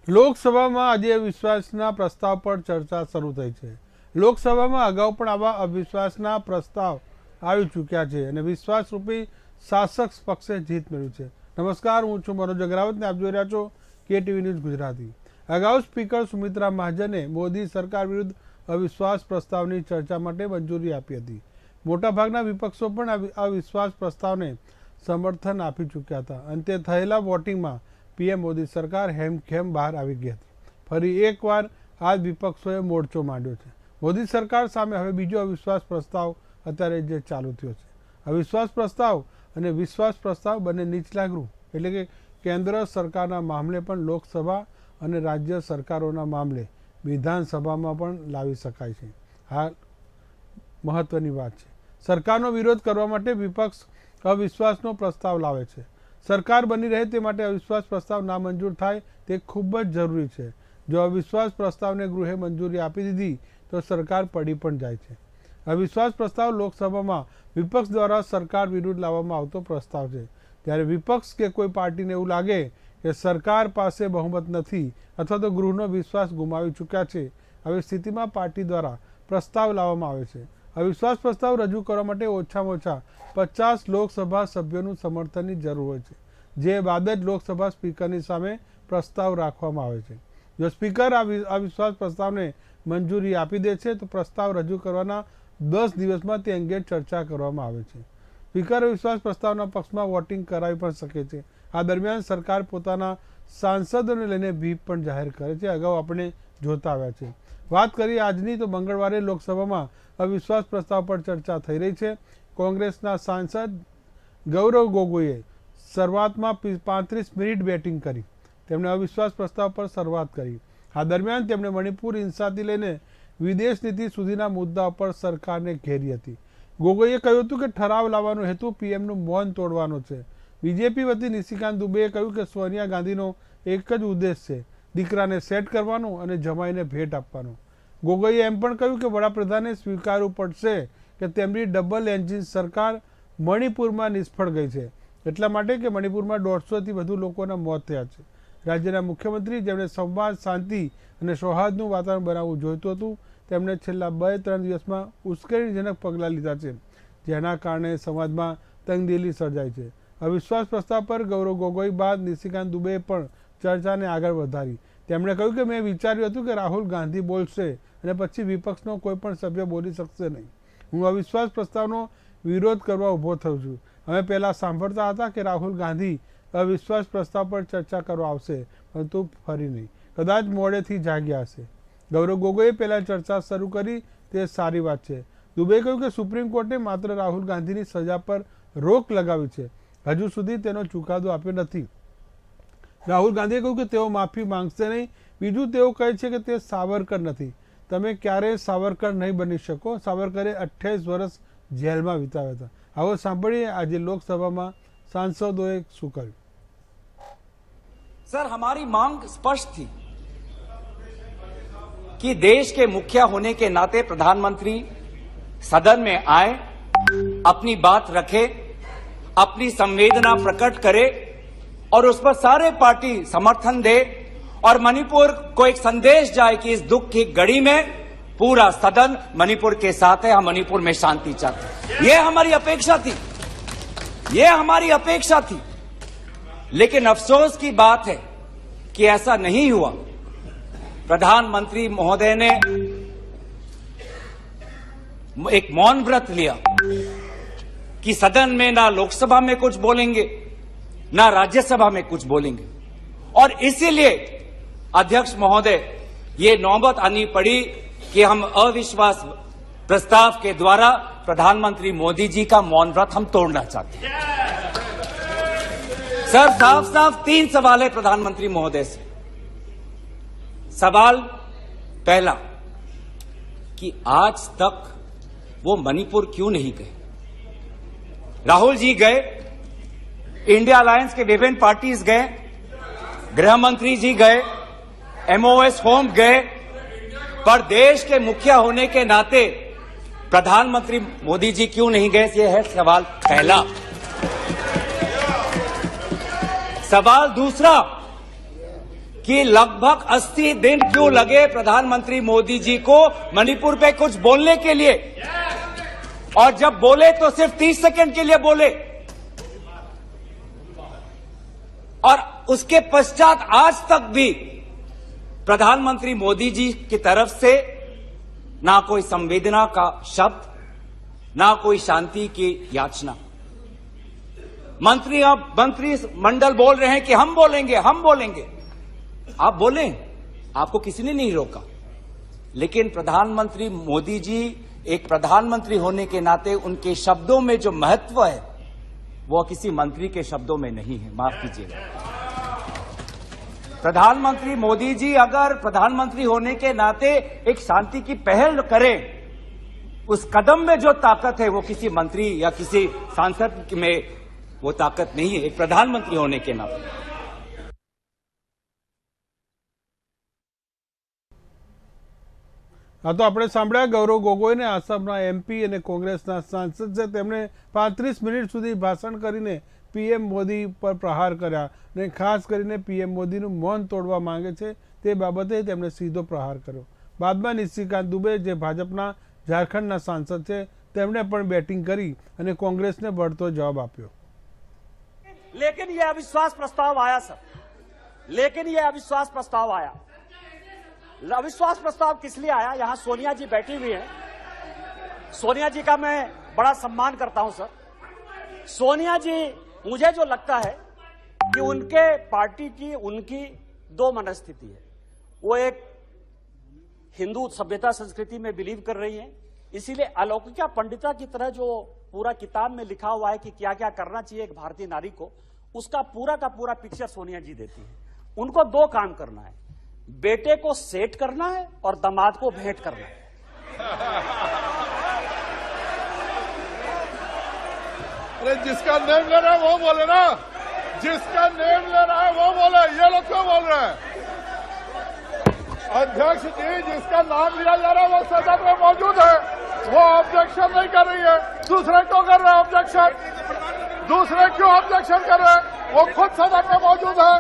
લોકસભામાં આજે અવિશ્વાસના પ્રસ્તાવ પર ચર્ચા શરૂ થઈ છે। લોકસભામાં અગાઉ પણ આવા અવિશ્વાસના પ્રસ્તાવ આવી ચૂક્યા છે અને વિશ્વાસરૂપી શાસક પક્ષે જીત મેળવી છે। નમસ્કાર, હું છું મનોજ અગ્રવાલ ને આપ જોઈ રહ્યા છો KTV ન્યૂઝ ગુજરાતી। અગાઉ સ્પીકર સુમિત્રા મહાજને મોદી સરકાર વિરુદ્ધ અવિશ્વાસ પ્રસ્તાવની ચર્ચા માટે મંજૂરી આપી હતી। મોટાભાગના વિપક્ષો પણ અવિશ્વાસ પ્રસ્તાવને સમર્થન આપી ચૂક્યા હતા। અંતે થયેલા વોટિંગમાં PM મોદી સરકાર હેમખેમ બહાર આવી ગઈ હતી। ફરી એકવાર આ વિપક્ષોએ મોરચો માંડ્યો છે। મોદી સરકાર સામે હવે બીજો અવિશ્વાસ પ્રસ્તાવ અત્યારે જે ચાલુ થયો છે। અવિશ્વાસ પ્રસ્તાવ અને વિશ્વાસ પ્રસ્તાવ બંને નીચલા ગૃહ એટલે કે કેન્દ્ર સરકારના મામલે પણ લોકસભા અને રાજ્ય સરકારોના મામલે વિધાનસભામાં પણ લાવી શકાય છે। આ મહત્વની વાત છે। સરકારનો વિરોધ કરવા માટે વિપક્ષ અવિશ્વાસનો પ્રસ્તાવ લાવે છે। સરકાર બની રહે તે માટે અવિશ્વાસ પ્રસ્તાવ નામંજૂર થાય તે ખૂબ જ જરૂરી છે। જો અવિશ્વાસ પ્રસ્તાવને ગૃહે મંજૂરી આપી દીધી તો સરકાર પડી પણ જાય છે। અવિશ્વાસ પ્રસ્તાવ લોકસભામાં વિપક્ષ દ્વારા સરકાર વિરુદ્ધ લાવવામાં આવતો પ્રસ્તાવ છે। ત્યારે વિપક્ષ કે કોઈ પાર્ટીને એવું લાગે કે સરકાર પાસે બહુમત નથી અથવા તો ગૃહનો વિશ્વાસ ગુમાવી ચૂક્યા છે, આવી સ્થિતિમાં પાર્ટી દ્વારા પ્રસ્તાવ લાવવામાં આવે છે। અવિશ્વાસ પ્રસ્તાવ રજૂ કરવા માટે ઓછામાં ઓછા 50 લોકસભા સભ્યોનું સમર્થનની જરૂર હોય છે, જે બાદ જ લોકસભા સ્પીકરની સામે પ્રસ્તાવ રાખવામાં આવે છે। જો સ્પીકર અવિશ્વાસ પ્રસ્તાવને મંજૂરી આપી દે છે તો પ્રસ્તાવ રજૂ કરવાના 10 દિવસમાં તે અંગે ચર્ચા કરવામાં આવે છે। સ્પીકર અવિશ્વાસ પ્રસ્તાવના પક્ષમાં વોટિંગ કરાવી પણ શકે છે। આ દરમિયાન સરકાર પોતાના સાંસદોને લઈને વ્હીપ પણ જાહેર કરે છે। અગાઉ આપણે જોતા આવ્યા છે। વાત કરીએ આજની તો મંગળવારે લોકસભામાં અવિશ્વાસ પ્રસ્તાવ પર ચર્ચા થઈ રહી છે। કોંગ્રેસના સાંસદ ગૌરવ ગોગોઈએ શરૂઆતમાં 35 મિનિટ બેટિંગ કરી। તેમણે અવિશ્વાસ પ્રસ્તાવ પર શરૂઆત કરી। આ દરમિયાન તેમણે મણિપુર હિંસાથી લઈને વિદેશ નીતિ સુધીના મુદ્દા પર સરકારને ઘેરી હતી। ગોગોઈએ કહ્યું હતું કે ઠરાવ લાવવાનો હેતુ PMનું મૌન તોડવાનો છે। બીજેપી વતી નિશિકાંત દુબેએ કહ્યું કે સોનિયા ગાંધીનો એક જ ઉદ્દેશ છે, દીકરાને સેટ કરવાનો અને જમાઈને ભેટ આપવાનો। ગોગોઈએ એમ પણ કહ્યું કે વડાપ્રધાને સ્વીકારવું પડશે કે તેમની ડબલ એન્જિન સરકાર મણિપુરમાં નિષ્ફળ ગઈ છે, એટલા માટે કે મણિપુરમાં 150થી વધુ લોકોના મોત થયા છે। રાજ્યના મુખ્યમંત્રી જેમણે સંવાદ, શાંતિ અને સૌહાર્દનું વાતાવરણ બનાવવું જોઈતું હતું, તેમણે છેલ્લા 2-3 દિવસમાં ઉશ્કેરણીજનક પગલાં લીધા છે, જેના કારણે સમાજમાં તંગદિલી સર્જાઈ છે। અવિશ્વાસ પ્રસ્તાવ પર ગૌરવ ગોગોઈ બાદ નિશિકાંત દુબેએ પણ ચર્ચાને આગળ વધારી। તેમણે કહ્યું કે મેં વિચાર્યું હતું કે રાહુલ ગાંધી બોલશે અને પછી વિપક્ષનો કોઈ પણ સભ્ય બોલી શકશે નહીં। હું અવિશ્વાસ પ્રસ્તાવનો વિરોધ કરવા ઊભો થયો છું। અમે પહેલાં સાંભળતા હતા કે રાહુલ ગાંધી અવિશ્વાસ પ્રસ્તાવ પર ચર્ચા કરવા આવશે, પરંતુ ફરી નહીં, કદાચ મોડેથી જાગ્યા હશે। ગૌરવ ગોગોઈએ પહેલાં ચર્ચા શરૂ કરી તે સારી વાત છે। દુબેએ કહ્યું કે સુપ્રીમ કોર્ટે માત્ર રાહુલ ગાંધીની સજા પર રોક લગાવી છે, હજુ સુધી તેનો ચુકાદો આપ્યો નથી। રાહુલ ગાંધીએ કહ્યું કે તેઓ માફી માંગશે નહીં। બીજું તેઓ કહે છે કે તે સાવરકર નથી, તમે ક્યારેય સાવરકર નહીં બની શકો। સાવરકરે 28 વર્ષ જેલમાં વિતાવ્યા હતા। આવો સાંભળીએ આજે લોકસભામાં सांसदों શું કર્યું। सर, हमारी मांग स्पष्ट थी कि देश के मुखिया होने के नाते प्रधानमंत्री सदन में आए, अपनी बात रखे, अपनी संवेदना प्रकट करे और उस पर सारे पार्टी समर्थन दे और मणिपुर को एक संदेश जाए कि इस दुख की घड़ी में पूरा सदन मणिपुर के साथ है, हम मणिपुर में शांति चाहते हैं। ये हमारी अपेक्षा थी, ये हमारी अपेक्षा थी। लेकिन अफसोस की बात है कि ऐसा नहीं हुआ। प्रधानमंत्री महोदय ने एक मौन व्रत लिया कि सदन में ना लोकसभा में कुछ बोलेंगे, ना राज्यसभा में कुछ बोलेंगे, और इसीलिए अध्यक्ष महोदय ये नौबत आनी पड़ी कि हम अविश्वास प्रस्ताव के द्वारा प्रधानमंत्री मोदी जी का मौन व्रत हम तोड़ना चाहते हैं। सर, साफ साफ 3 सवाल है प्रधानमंत्री महोदय से। सवाल पहला कि आज तक वो मणिपुर क्यों नहीं गए। राहुल जी गए, इंडिया अलायंस के विभिन्न पार्टीज गए, गृह मंत्री जी गए, MOS होम गए, पर देश के मुखिया होने के नाते प्रधानमंत्री मोदी जी क्यों नहीं गए, ये है सवाल पहला। सवाल दूसरा कि लगभग 80 दिन क्यों लगे प्रधानमंत्री मोदी जी को मणिपुर पे कुछ बोलने के लिए, और जब बोले तो सिर्फ 30 सेकंड के लिए बोले, और उसके पश्चात आज तक भी प्रधानमंत्री मोदी जी की तरफ से ना कोई संवेदना का शब्द, ना कोई शांति की याचना। मंत्री मंडल बोल रहे हैं कि हम बोलेंगे, हम बोलेंगे। आप बोलें, आपको किसी ने नहीं रोका, लेकिन प्रधानमंत्री मोदी जी एक प्रधानमंत्री होने के नाते उनके शब्दों में जो महत्व है वो किसी मंत्री के शब्दों में नहीं है। माफ कीजिएगा, प्रधानमंत्री मोदी जी अगर प्रधानमंत्री होने के नाते एक शांति की पहल करें, उस कदम में जो ताकत है वो किसी मंत्री या किसी सांसद में वो ताकत नहीं है, एक प्रधानमंत्री होने के नाते। આ તો આપણે સાંભળ્યા ગૌરવ ગોગોઈને, આસામના એમપી અને કોંગ્રેસના સાંસદ છે, તેમણે 35 મિનિટ સુધી ભાષણ કરીને પીએમ મોદી પર પ્રહાર કર્યા અને ખાસ કરીને પીએમ મોદીનું મૌન તોડવા માંગે છે તે બાબતે તેમણે સીધો પ્રહાર કર્યો। બાદમાં નિશિકાંત દુબે જે ભાજપના ઝારખંડના સાંસદ છે તેમણે પણ બેટિંગ કરી અને કોંગ્રેસને બળતો જવાબ આપ્યો। लेकिन यह अविश्वास प्रस्ताव आया सर, लेकिन यह अविश्वास प्रस्ताव आया। अविश्वास प्रस्ताव किस लिए आया? यहां सोनिया जी बैठी हुई है, सोनिया जी का मैं बड़ा सम्मान करता हूं सर। सोनिया जी, मुझे जो लगता है कि उनके पार्टी की उनकी दो मनस्थिति है। वो एक हिंदू सभ्यता संस्कृति में बिलीव कर रही है, इसीलिए अलौकिका पंडिता की तरह जो पूरा किताब में लिखा हुआ है कि क्या क्या करना चाहिए एक भारतीय नारी को, उसका पूरा का पूरा पिक्चर सोनिया जी देती है। उनको दो काम करना है, बेटे को सेट करना है और दामाद को भेंट करना है। अरे जिसका नेम ले रहा है वो बोले ना, जिसका नेम ले रहा है वो बोले, ये लोग क्यों बोल रहे हैं? अध्यक्ष जी, जिसका नाम लिया जा रहा है वो सदन में मौजूद है, वो ऑब्जेक्शन नहीं कर रही है। दूसरे क्यों कर रहे हैं ऑब्जेक्शन? दूसरे क्यों ऑब्जेक्शन कर रहे हैं? वो खुद सदन में मौजूद है,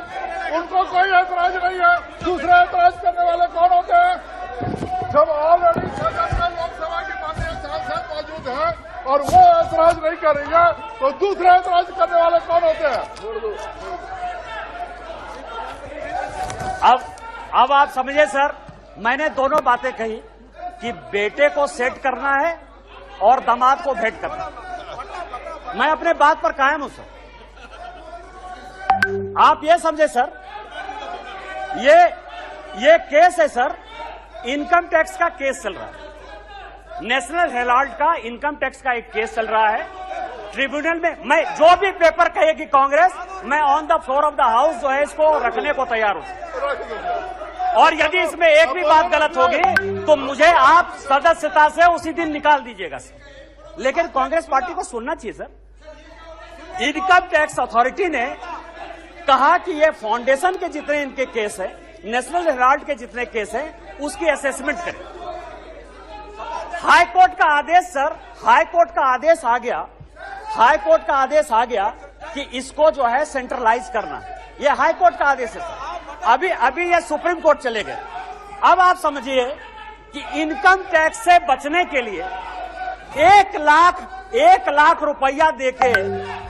उनको कोई ऐतराज नहीं है। दूसरे ऐतराज करने वाले कौन होते हैं? जब ऑलरेडी सदन में लोकसभा की माननीय सांसद मौजूद है और वो ऐतराज नहीं कर रही है, तो दूसरे ऐतराज करने वाले कौन होते हैं? अब आप समझे सर, मैंने दोनों बातें कही कि बेटे को सेट करना है और दामाद को भेंट करना है। मैं अपने बात पर कायम हूं सर। आप ये समझे सर, ये केस है सर, इनकम टैक्स का केस चल रहा है। नेशनल हेराल्ड का इनकम टैक्स का एक केस चल रहा है ट्रिब्यूनल में। मैं जो भी पेपर कहेगी कांग्रेस, मैं on the floor of the house जो है इसको रखने को तैयार हूं। और यदि इसमें एक भी बात गलत होगी तो मुझे आप सदस्यता से उसी दिन निकाल दीजिएगा सर। लेकिन कांग्रेस पार्टी को सुनना चाहिए सर। इनकम टैक्स अथॉरिटी ने कहा कि ये फाउंडेशन के जितने इनके केस है, नेशनल हेराल्ड के जितने केस है, उसकी असेसमेंट करें। हाई कोर्ट का आदेश सर, हाई कोर्ट का आदेश आ गया, हाई कोर्ट का आदेश आ गया कि इसको जो है सेंट्रलाइज करना। ये हाई कोर्ट का आदेश है सर। अभी ये सुप्रीम कोर्ट चले गए। अब आप समझिए कि इनकम टैक्स से बचने के लिए 1 लाख रुपया देके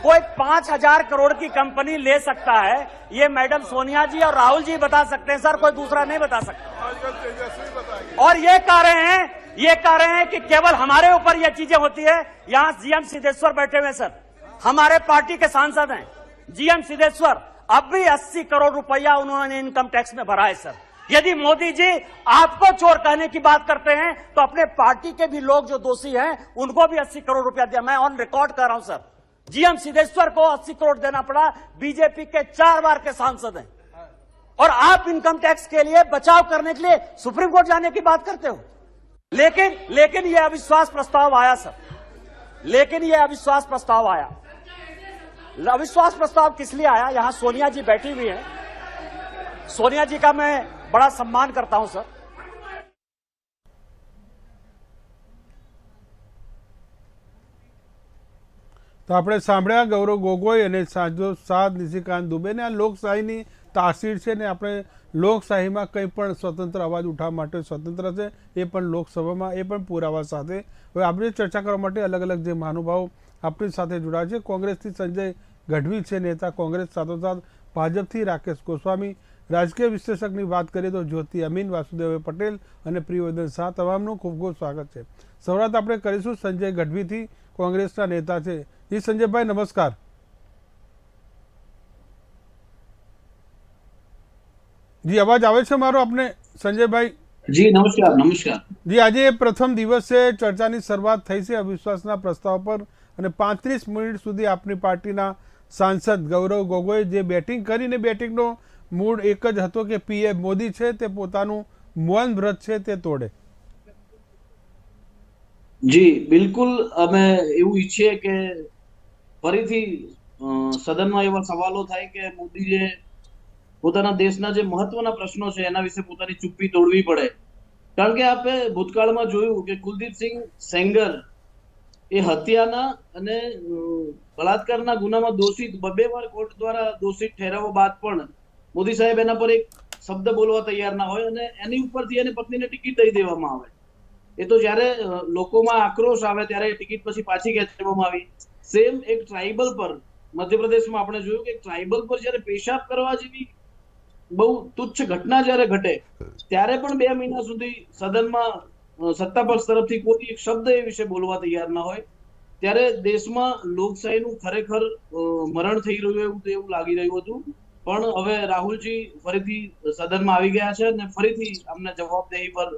कोई 5,000 करोड़ की कंपनी ले सकता है। ये मैडम सोनिया जी और राहुल जी बता सकते हैं सर, कोई दूसरा नहीं बता सकता। और ये कह रहे हैं कि केवल हमारे ऊपर ये चीजें होती है। यहां जीएम सिद्धेश्वर बैठे हुए सर, हमारे पार्टी के सांसद हैं जीएम सिद्धेश्वर। अब भी 80 करोड़ रुपया उन्होंने इनकम टैक्स में भरा है सर। यदि मोदी जी आपको चोर कहने की बात करते हैं तो अपने पार्टी के भी लोग जो दोषी हैं उनको भी 80 करोड़ रुपया दिया। मैं ऑन रिकॉर्ड कर रहा हूं सर, जीएम सिद्धेश्वर को 80 करोड़ देना पड़ा। बीजेपी के 4 बार के सांसद हैं और आप इनकम टैक्स के लिए बचाव करने के लिए सुप्रीम कोर्ट जाने की बात करते हो। लेकिन यह अविश्वास प्रस्ताव आया सर, लेकिन यह अविश्वास प्रस्ताव आया। अविश्वास प्रस्ताव किस लिए आया? यहां सोनिया जी बैठी हुई है, सोनिया जी का मैं बड़ा सम्मान करता हूं सर। તો આપણે સાંભળ્યા ગૌરવ ગોગોઈ અને સાંસદ નિશિકાંત દુબેને। આ લોકશાહીની તાસીર છે ને આપણે લોકશાહીમાં કંઈ પણ સ્વતંત્ર અવાજ ઉઠાવવા માટે સ્વતંત્ર છે, એ પણ લોકસભામાં, એ પણ પુરાવા સાથે. હવે આપણે ચર્ચા કરવા માટે અલગ અલગ જે મહાનુભાવો આપણી સાથે જોડાયા છે. કોંગ્રેસથી સંજય ગઢવી છે નેતા કોંગ્રેસ, સાથોસાથ ભાજપથી રાકેશ ગોસ્વામી, રાજકીય વિશ્લેષકની વાત કરીએ તો જ્યોતિ અમીન, વાસુદેવ પટેલ અને પ્રિયવર્ધન શાહ, તમામનું ખૂબ ખૂબ સ્વાગત છે. શરૂઆત આપણે કરીશું સંજય ગઢવીથી, કોંગ્રેસના નેતા છે. જી સંજયભાઈ નમસ્કાર. જી અવાજ આવે છે મારો આપને સંજયભાઈ? જી નમસ્કાર. નમસ્કાર જી, આજે પ્રથમ દિવસે ચર્ચાની શરૂઆત થઈ છે અવિશ્વાસના પ્રસ્તાવ પર અને 35 મિનિટ સુધી આપની પાર્ટીના સાંસદ ગૌરવ ગોગોઈ જે બેટિંગ કરીને, બેટિંગનો મૂડ એક જ હતો કે પીએમ મોદી છે તે પોતાનું મૌન વ્રત છે તે તોડે. જી બિલકુલ, અમે એવું ઈચ્છીએ કે ફરીથી સદનમાં એવા સવાલો થાય કે મોદીએ પોતાના દેશના જે મહત્વના પ્રશ્નો છે એના વિશે પોતાની ચુપ્પી તોડવી પડે. કારણ કે આપણે ભૂતકાળમાં જોયું કે કુલદીપસિંહ સેંગર એ હત્યાના અને બળાત્કારના ગુનામાં દોષિત, 2 વાર કોર્ટ દ્વારા દોષિત ઠેરાવ્યા બાદ પણ મોદી સાહેબ એના પર એક શબ્દ બોલવા તૈયાર ના હોય અને એની ઉપરથી એની પત્નીને ટિકિટ દઈ દેવામાં આવે. એ તો જ્યારે લોકોમાં આક્રોશ આવે ત્યારે ટિકિટ પછી પાછી ખેંચવામાં આવી. સેમ એક ટ્રાઇબલ પર મધ્યપ્રદેશમાં આપણે જોયું કે ટ્રાઇબલ પર જ્યારે પેશાબ કરવા જેવી બહુ તુચ્છ ઘટના જ્યારે ઘટે ત્યારે પણ 2 મહિના સુધી સદનમાં સત્તા પક્ષ તરફથી કોઈ એક શબ્દ એ વિશે બોલવા તૈયાર ના હોય. ત્યારે દેશમાં લોકશાહીનું ખરેખર મરણ થઈ રહ્યું એવું લાગી રહ્યું હતું. પણ હવે રાહુલજી ફરીથી સદનમાં આવી ગયા છે અને ફરીથી અમને જવાબદેહી પર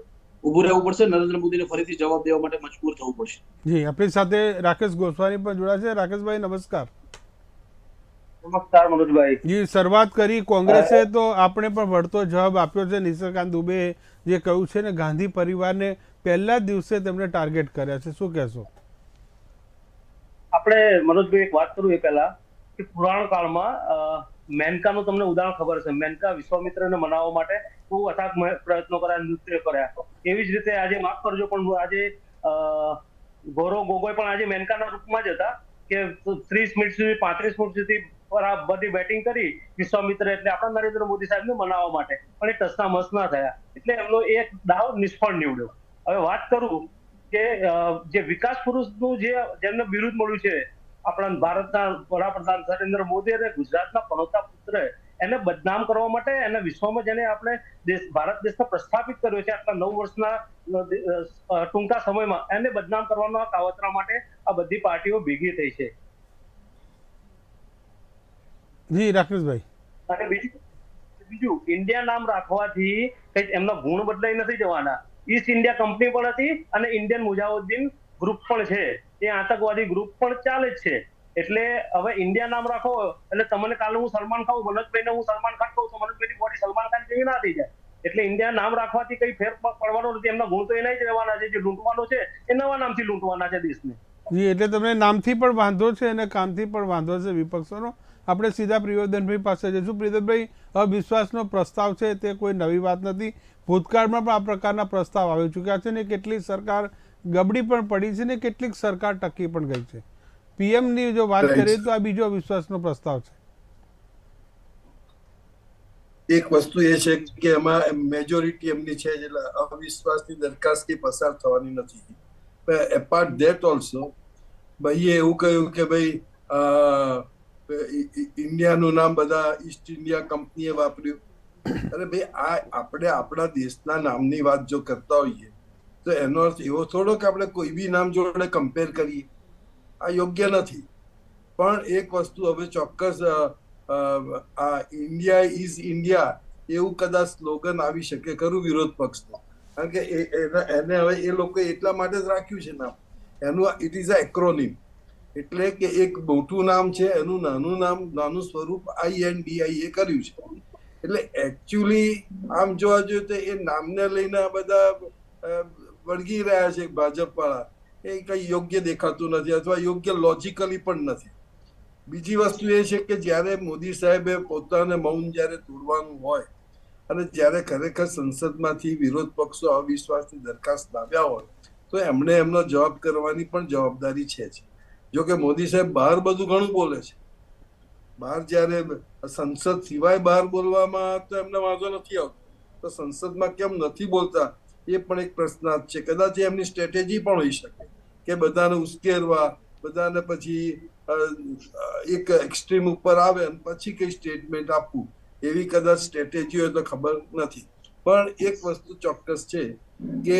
ઉભું રહેવું પડશે. નરેન્દ્ર મોદીને ફરીથી જવાબ દેવા માટે મજબૂર થવું પડશે. જી, આપણી સાથે રાકેશ ગોસ્વામી પણ જોડાયા છે. રાકેશભાઈ નમસ્કાર. નમસ્કાર મનોજભાઈ. જી, શરૂઆત કરી કોંગ્રેસે તો આપણે પણ વળતો જવાબ આપ્યો છે. નિશિકાંત દુબે જે કહ્યું છે ને, ગાંધી પરિવારને પહેલા જ દિવસે તેમને ટાર્ગેટ કર્યા છે, શું કહેશો? આપણે મનોજભાઈ એક વાત કરું એ પહેલા કે પુરાણ કાળમાં મેનકાનું તમને ઉદાહરણ ખબર છે. મેનકા વિશ્વામિત્રને મનાવવા માટે બહુ અથાગ પ્રયત્નો કર્યા, નૃત્ય કર્યા. એવી જ રીતે આજે માફ કરજો પણ આજે ગૌરવ ગોગોઈ પણ આજે મેનકાના રૂપમાં જ હતા કે 30 મિનિટ સુધી 35 મિનિટ સુધી બધી બેટિંગ કરી વિશ્વામિત્ર એટલે આપણા નરેન્દ્ર મોદી સાહેબને મનાવવા માટે, પણ એ ટસના મસ ના થયા એટલે એમનો એક દાવ નિષ્ફળ નીવડ્યો. હવે વાત કરું કે જે વિકાસ પુરુષનું જેમને બિરુદ મળ્યું છે આપણા ભારતના વડાપ્રધાન નરેન્દ્ર મોદી અને ગુજરાતના પનોતા પુત્ર, એને બદનામ કરવા માટે એને વિશ્વમાં જેને આપણે ભારત દેશને પ્રસ્થાપિત કર્યો છે આટલા 9 વર્ષના ટૂંકા સમયમાં, એને બદનામ કરવાના કાવતરા માટે આ બધી પાર્ટીઓ ભેગી થઈ છે. જી રાકેશભાઈ. અને બીજું ઇન્ડિયા નામ રાખવાથી કઈ એમના ગુણ બદલાઈ નથી જવાના. ઈસ્ટ ઇન્ડિયા કંપની પણ હતી અને ઇન્ડિયન મુજાહિદ્દીન ગ્રુપ પણ છે, એ આતંકવાદી ગ્રુપ પણ ચાલે જ છે. એટલે હવે ઇન્ડિયા નામ રાખો એટલે તમને કાલે હું સલમાન ખાન, મનોજભાઈને હું સલમાન ખાન કહું તો મનોજભાઈની બોડી સલમાન ખાન જેવી ના થઈ જાય. એટલે ઇન્ડિયા નામ રાખવાથી કઈ ફેર પડવાનો નથી. એમના ગુણ તો એના જ રહેવાના છે. જે લૂંટવાનો છે એ નવા નામથી લૂંટવાના છે દેશને. જી, એટલે તમને નામથી પણ વાંધો છે અને કામથી પણ વાંધો છે વિપક્ષોનો. આપણે સીધા પ્રિયવર્ધનભાઈ પાસે જઈશું. પ્રિયવર્ધનભાઈ, અવિશ્વાસનો પ્રસ્તાવ છે તે કોઈ નવી વાત નથી. ભૂતકાળમાં પણ આ પ્રકારના પ્રસ્તાવ આવી ચૂક્યા છે ને કેટલીક સરકાર ગબડી પણ પડી છે ને કેટલીક સરકાર ટકી પણ ગઈ છે. પીએમની જો વાત કરીએ તો આ બીજો અવિશ્વાસનો પ્રસ્તાવ છે. એક વસ્તુ એ છે કે એમાં મેજોરિટી એમની છે એટલે અવિશ્વાસની દરખાસ્ત કે પસાર થવાની નથી. એપાર્ટ ધેટ ઓલ્સો ભાઈએ એવું કહ્યું કે ભાઈ ઇન્ડિયાનું નામ બધા ઈસ્ટ ઇન્ડિયા કંપનીએ વાપર્યું. અરે ભાઈ, આ આપણે આપણા દેશના નામની વાત જો કરતા હોઈએ તો એનો અર્થ એવો થોડો કે આપણે કોઈ બી નામ જોડે કમ્પેર કરીએ. આ યોગ્ય નથી. પણ એક વસ્તુ હવે ચોક્કસ, આ ઇન્ડિયા ઇઝ ઇન્ડિયા એવું કદાચ સ્લોગન આવી શકે ખરું વિરોધ પક્ષનું. કારણ કે એને હવે એ લોકોએ એટલા માટે જ રાખ્યું છે નામ. એનું ઇટ ઇઝ અ એક્રોનિમ, એટલે કે એક મોટું નામ છે એનું નાનું નામ, નાનું સ્વરૂપ INDI એ કર્યું છે. એટલે એકચ્યુઅલી આમ જોવા જોઈએ તો એ નામને લઈને આ બધા વળગી રહ્યા છે ભાજપ વાળા. એ કઈ યોગ્ય દેખાતું નથી અથવા યોગ્ય લોજિકલી પણ નથી. બીજી વસ્તુ એ છે કે જ્યારે મોદી સાહેબે પોતાને મૌન જ્યારે તોડવાનું હોય અને જ્યારે ખરેખર સંસદમાંથી વિરોધ પક્ષો અવિશ્વાસની દરખાસ્ત લાવ્યા હોય તો એમણે એમનો જવાબ કરવાની પણ જવાબદારી છે જ. જો કે મોદી સાહેબ બહાર બધું ઘણું બોલે છે, બહાર જ્યારે સંસદ સિવાય બહાર બોલવામાં તો એમને વાંધો નથી આવતો, તો સંસદમાં કેમ નથી બોલતા એ પણ એક પ્રશ્નાર્થ છે. કદાચ એમની સ્ટ્રેટેજી પણ હોઈ શકે કે બધાને ઉશ્કેરવા, બધાને પછી એક એક્સ્ટ્રીમ ઉપર આવે અને પછી કઈ સ્ટેટમેન્ટ આપવું, એવી કદાચ સ્ટ્રેટેજી હોય તો ખબર નથી. પણ એક વસ્તુ ચોક્કસ છે કે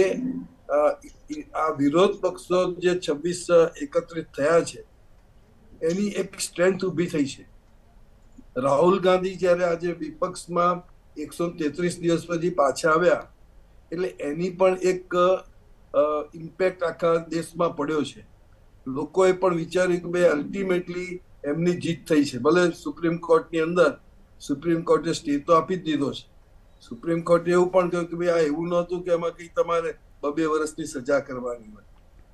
આ વિરોધ પક્ષો જે 26 એકત્રિત થયા છે એની એક સ્ટ્રેન્થ ઊભી થઈ છે. રાહુલ ગાંધી જ્યારે આજે વિપક્ષમાં 133 દિવસ પછી પાછા આવ્યા એટલે એની પણ એક ઇમ્પેક્ટ આખા દેશમાં પડ્યો છે. લોકોએ પણ વિચાર્યું કે ભાઈ અલ્ટિમેટલી એમની જીત થઈ છે. ભલે સુપ્રીમ કોર્ટની અંદર સુપ્રીમ કોર્ટે સ્ટે તો આપી જ દીધો છે. સુપ્રીમ કોર્ટે એવું પણ કહ્યું કે ભાઈ આ એવું નહોતું કે એમાં કઈ તમારે 2 વર્ષની સજા કરવાની હોય,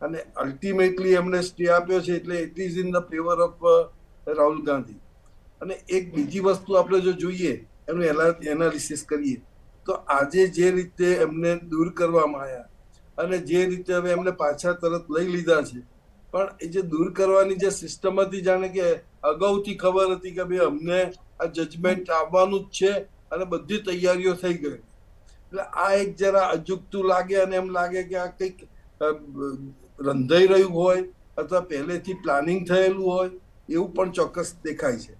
અને અલ્ટિમેટલી એમને સ્ટે આપ્યો છે એટલે it is in the favour of Rahul Gandhi. અને એક બીજી વસ્તુ આપણે જો જોઈએ, એનું એનાલિસિસ કરીએ તો આજે જે રીતે એમને દૂર કરવામાં આવ્યા અને જે રીતે હવે એમને પાછા તરત લઈ લીધા છે, પણ એ જે દૂર કરવાની જે સિસ્ટમ હતી, જાણે કે અગાઉથી ખબર હતી કે ભાઈ અમને આ જજમેન્ટ આવવાનું જ છે અને બધી તૈયારીઓ થઈ ગઈ. એટલે આ એક જરા અજુગતું લાગે અને એમ લાગે કે આ કંઈક રંધાઈ રહ્યું હોય અથવા પહેલેથી પ્લાનિંગ થયેલું હોય એવું પણ ચોક્કસ દેખાય છે.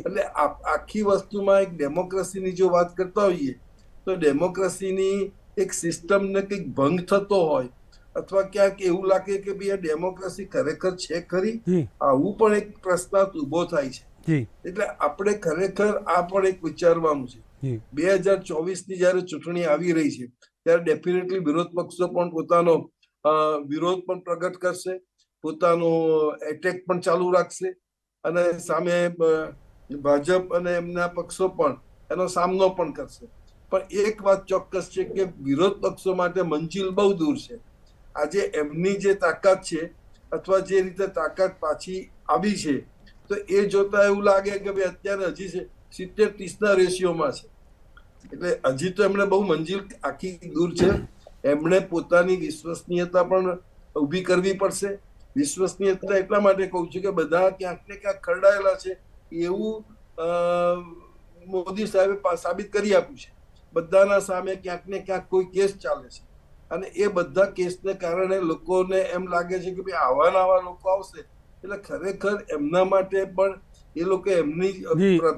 એટલે આખી વસ્તુમાં એક ડેમોક્રેસીની જો વાત કરતા હોઈએ તો ડેમોક્રેસીની એક સિસ્ટમને કંઈક ભંગ થતો હોય અથવા ક્યાંક એવું લાગે કે ભાઈ આ ડેમોક્રેસી ખરેખર છે ખરી, આવું પણ એક પ્રશ્નાર્થ ઉભો થાય છે. એટલે આપણે ખરેખર આ પણ એક વિચારવાનું છે. 2024ની જયારે ચૂંટણી આવી રહી છે ત્યારે ડેફિનેટલી વિરોધ પક્ષો પણ પોતાનો વિરોધ પણ પ્રગટ કરશે, પોતાનો એટેક પણ ચાલુ રાખશે અને સામે ભાજપ અને એમના પક્ષો પણ એનો સામનો પણ કરશે. પણ એક વાત ચોક્કસ છે કે વિરોધ પક્ષો માટે મંજિલ બહુ દૂર છે. આજે એમની જે તાકાત છે અથવા જે રીતે તાકાત પાછી આવી છે તો એ જોતા એવું લાગે કે ભાઈ અત્યારે હજી 70-30 રેશિયોમાં છે. એટલે હજી તો એમણે બહુ મંજિલ આખી દૂર છે. એમણે પોતાની વિશ્વસનીયતા પણ ઊભી કરવી પડશે. વિશ્વસનીયતા એટલા માટે કહું છું કે બધા ક્યાંક ને ક્યાંક ખરડાયેલા છે એવું મોદી સાહેબે સાબિત કરી આપ્યું છે. બધાના સામે ક્યાંક ને ક્યાંક કોઈ કેસ ચાલે છે અને એ બધા કેસને કારણે લોકોને એમ લાગે છે કે ભાઈ આવા નવા લોકો આવશે એટલે ખરેખર એમના માટે પણ એ લોકો એમની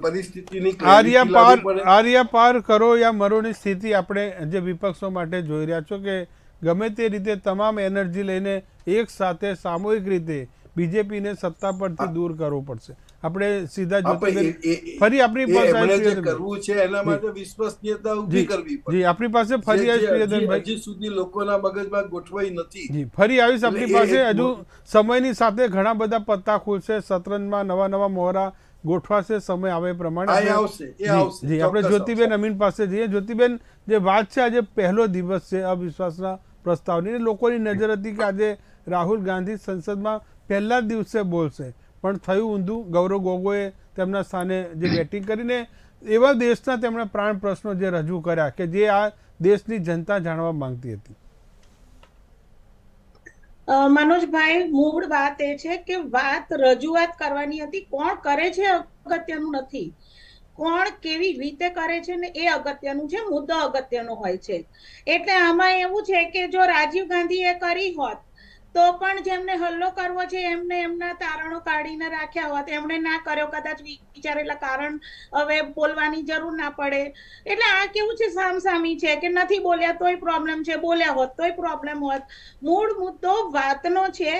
પરિસ્થિતિની આર્યા પાર કરો યા મરોની સ્થિતિ આપણે જે વિપક્ષો માટે જોઈ રહ્યા છો કે ગમે તે રીતે તમામ એનર્જી લઈને એક સાથે સામૂહિક રીતે બીજેપીને સત્તા પરથી દૂર કરવું પડશે. આપણે સીધા ફરી આપણી પાસે કરવું છે એના માટે વિશ્વસનીયતા ઊભી કરવી પડે. જી આપણી પાસે ફરી હજી સુધી લોકોના મગજમાં ગોઠવાઈ નથી. જી ફરી આવીશ આપણી પાસે. હજુ સમયની સાથે ઘણા બધા પત્તા ખુલશે, શતરંજમાં નવા નવા મોહરા ગોઠવાશે સમય આવે પ્રમાણે. જી આપણે જ્યોતિબેન અમીન પાસે જઈએ. જ્યોતિબેન, જે વાત છે આજે પહેલો દિવસ છે અવિશ્વાસના પ્રસ્તાવની, લોકોની નજર હતી કે આજે રાહુલ ગાંધી સંસદમાં પહેલા દિવસે બોલશે, પણ થયું ઊંધું. ગૌરવ ગોગોઈએ તેમના સ્થાને જે બેટિંગ કરીને એવા દેશના તેમણે પ્રાણ પ્રશ્નો જે રજૂ કર્યા કે જે આ દેશની જનતા જાણવા માંગતી હતી. મનોજભાઈ, મૂળ વાત એ છે કે વાત રજૂઆત કરવાની હતી. કોણ કરે છે અગત્યનું નથી, કોણ કેવી રીતે કરે છે ને એ અગત્યનું છે, મુદ્દો અગત્યનો હોય છે. એટલે આમાં એવું છે કે જો રાજીવ ગાંધીએ કરી હોત તો પણ જેમને હલ્લો કરવો છે એમને એમના તારણો કાઢીને રાખ્યા હોત, એમણે ના કર્યો, કદાચ વિચારેલા કારણ હવે બોલવાની જરૂર ના પડે. એટલે આ કેવું છે, સામસામી છે કે નથી બોલ્યા તોય પ્રોબ્લેમ છે, બોલ્યા હોત તોય પ્રોબ્લેમ હોત. મૂળ મુદ્દો વાતનો છે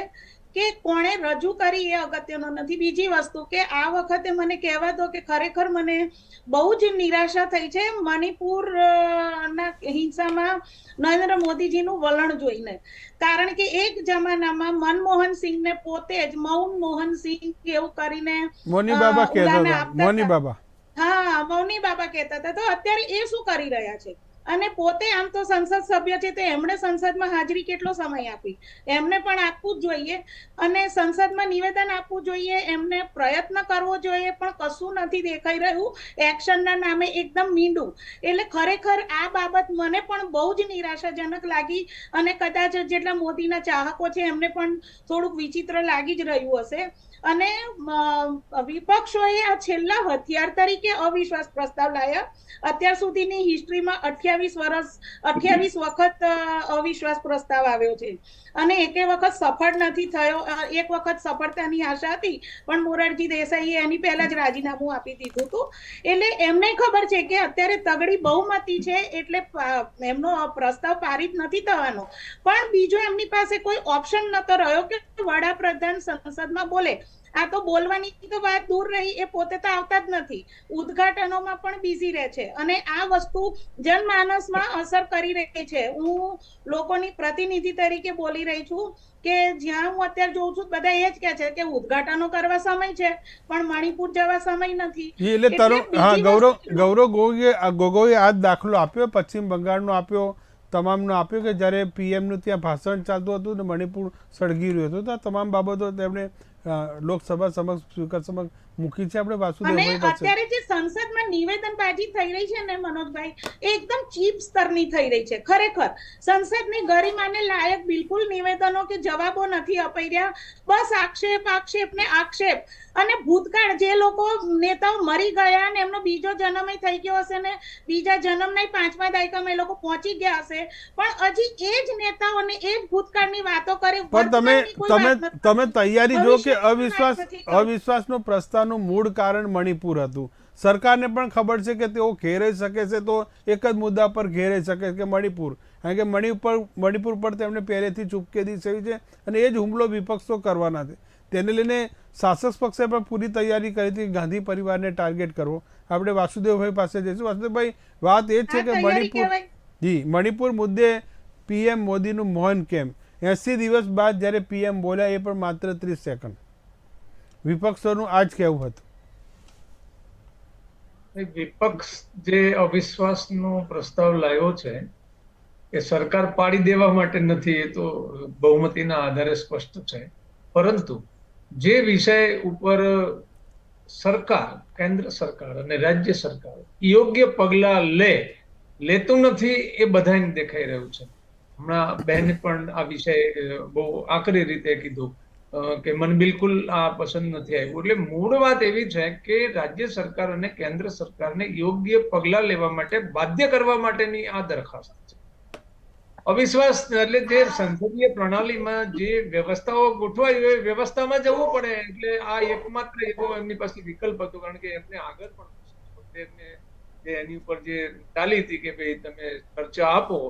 કે કોણે રજૂ કરી એ અગત્યનો નથી. બીજી વસ્તુ કે આ વખતે મને કહેવા દો કે ખરેખર મને બહુ જ નિરાશા થઈ છે મણિપુર ના હિંસામાં નરેન્દ્ર મોદીજીનું વલણ જોઈને. કારણ કે એક જમાનામાં મનમોહન સિંહને પોતે જ મૌન મોહન સિંહ એવું કરીને મૌની બાબા કહેતા હતા. તો અત્યારે એ શું કરી રહ્યા છે? અને પોતે આમ તો સંસદ સભ્ય છે, તો એમણે સંસદમાં હાજરી કેટલો સમય આપી, એમને પણ આપવું જ જોઈએ અને સંસદમાં નિવેદન આપવું જોઈએ, એમને પ્રયત્ન કરવો જોઈએ, પણ કશું નથી દેખાઈ રહ્યું. એક્શનના નામે એકદમ મીંડું. એટલે ખરેખર આ બાબત મને પણ બહુ જ નિરાશાજનક લાગી અને કદાચ જેટલા મોદીના ચાહકો છે એમને પણ થોડુંક વિચિત્ર લાગી જ રહ્યું હશે. અને વિપક્ષોએ આ છેલ્લા હથિયાર તરીકે અવિશ્વાસ પ્રસ્તાવ લાવ્યા. અત્યાર સુધીની હિસ્ટ્રીમાં 28 વખત અવિશ્વાસ પ્રસ્તાવ આવ્યો છે અને એકે વખત સફળ નથી થયો. એક વખત સફળતાની આશા હતી પણ મોરારજી દેસાઈએ એની પહેલા જ રાજીનામું આપી દીધું હતું. એટલે એમને ખબર છે કે અત્યારે તગડી બહુમતી છે એટલે એમનો પ્રસ્તાવ પારિત નથી થવાનો. પણ બીજો એમની પાસે કોઈ ઓપ્શન નતો રહ્યો કે વડાપ્રધાન સંસદમાં બોલે. આ તો બોલવાની તો વાત દૂર રહી, એ પોતે તો આવતા જ નથી, ઉદ્ઘાટનોમાં પણ બિઝી રહે છે અને આ વસ્તુ જનમાનસમાં અસર કરી રહી છે. હું લોકોની પ્રતિનિધિ તરીકે બોલી રહી છું કે જ્યાં હું અત્યારે જોઉં છું બધા એ જ કહે છે કે ઉદ્ઘાટનો કરવા સમય છે પણ મણિપુર જવા સમય નથી. એટલે ગૌરવ ગોગોઈએ આ દાખલો આપ્યો, પશ્ચિમ બંગાળનો આપ્યો, તમામનો આપ્યો કે જ્યારે પીએમનું ત્યાં ભાષણ ચાલતું હતું ને મણિપુર સળગી રહ્યું હતું, તો આ તમામ બાબતો તેમણે લોકસભા સમક્ષ સ્પીકર સમક્ષ મૂકી છે. આપણે વાસુદેવભાઈ અત્યારે જે સંસદમાં નિવેદનબાજી થઈ રહી છે ને મનોજભાઈ, એ એકદમ ચીપ સ્તરની થઈ રહી છે. ખરેખર સંસદની ગરિમાને લાયક બિલકુલ નિવેદનો કે જવાબો નથી અપાઈ રહ્યા. બસ આક્ષેપ ને આક્ષેપ. અને ભૂતકાળ જે લોકો નેતાઓ મરી ગયા અને એમનો બીજો જન્મ થઈ ગયો હશે ને બીજા જન્મના 5મા દાયકામાં એ લોકો પહોંચી ગયા હશે, પણ હજી એ જ નેતાઓને એ જ ભૂતકાળની વાતો કરે. પણ તમે તૈયારી જો કે અવિશ્વાસનો પ્રસ્તાવનું મૂળ કારણ મણિપુર હતું. સરકારને પણ ખબર છે કે તેઓ ઘેરાઈ શકે છે, તો એક જ મુદ્દા પર ઘેરાઈ શકે કે મણિપુર, કારણ કે મણિપુર પર તેમણે પહેલેથી ચૂપકેદી થઈ છે અને એ જ હુમલો વિપક્ષો કરવાના છે. તેને લઈને શાસક પક્ષે પણ પૂરી તૈયારી કરી હતી ગાંધી પરિવારને ટાર્ગેટ કરવો. આપણે વાસુદેવભાઈ પાસે જઈશું. વાસુદેવભાઈ, વાત એ છે કે મણિપુર મુદ્દે પીએમ મોદીનું મૌન કેમ? 80 દિવસ બાદ જ્યારે પીએમ બોલ્યા એ પણ માત્ર 30 સેકન્ડ. વિપક્ષોનું આ જ કહેવું હતું. વિપક્ષ જે અવિશ્વાસનો પ્રસ્તાવ લાવ્યો છે એ સરકાર પાડી દેવા માટે નથી, એ તો બહુમતીના આધારે સ્પષ્ટ છે. પરંતુ જે વિષય ઉપર સરકાર, કેન્દ્ર સરકાર અને રાજ્ય સરકાર યોગ્ય પગલા લેતું નથી એ બધાને દેખાઈ રહ્યું છે. હમણાં બહેને પણ આ વિષય બહુ આકરી રીતે કીધું કે મને બિલકુલ આ પસંદ નથી આવ્યું. એટલે મૂળ વાત એવી છે કે રાજ્ય સરકાર અને કેન્દ્ર સરકારને યોગ્ય પગલા લેવા માટે બાધ્ય કરવા માટેની આ દરખાસ્ત છે. અવિશ્વાસ એટલે જે સંસદીય પ્રણાલીમાં જે વ્યવસ્થાઓ ગોઠવાઈ હોય વ્યવસ્થામાં જવું પડે. એટલે આ એકમાત્ર એવો એમની પાસે વિકલ્પ હતો, કારણ કે એમને આગળ પણ એની ઉપર જે ચાલી હતી કે ભાઈ તમે ચર્ચા આપો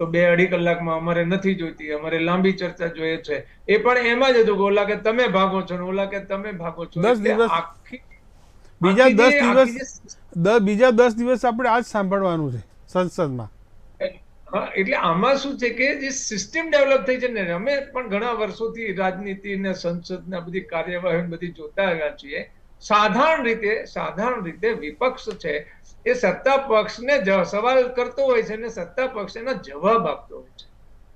તો 2-2.5 કલાકમાં અમારે નથી જોઈતી, અમારે લાંબી ચર્ચા જોઈએ છે. એ પણ એમાં જ હતું કે ઓલા કે તમે ભાગો છો ને ઓલા કે તમે ભાગો છો. 10 દિવસ બીજા 10 દિવસ આપણે આજ સાંભળવાનું છે સંસદમાં. હા, એટલે આમાં શું છે કે જે સિસ્ટમ ડેવલપ થઈ છે ને, અમે પણ ઘણા વર્ષોથી રાજનીતિ ને સંસદ ને બધી કાર્યવાહી બધી જોતા આવ્યા છીએ. સાધારણ રીતે વિપક્ષ છે એ સત્તા પક્ષને સવાલ કરતો હોય છે અને સત્તા પક્ષ એના જવાબ આપતો હોય છે.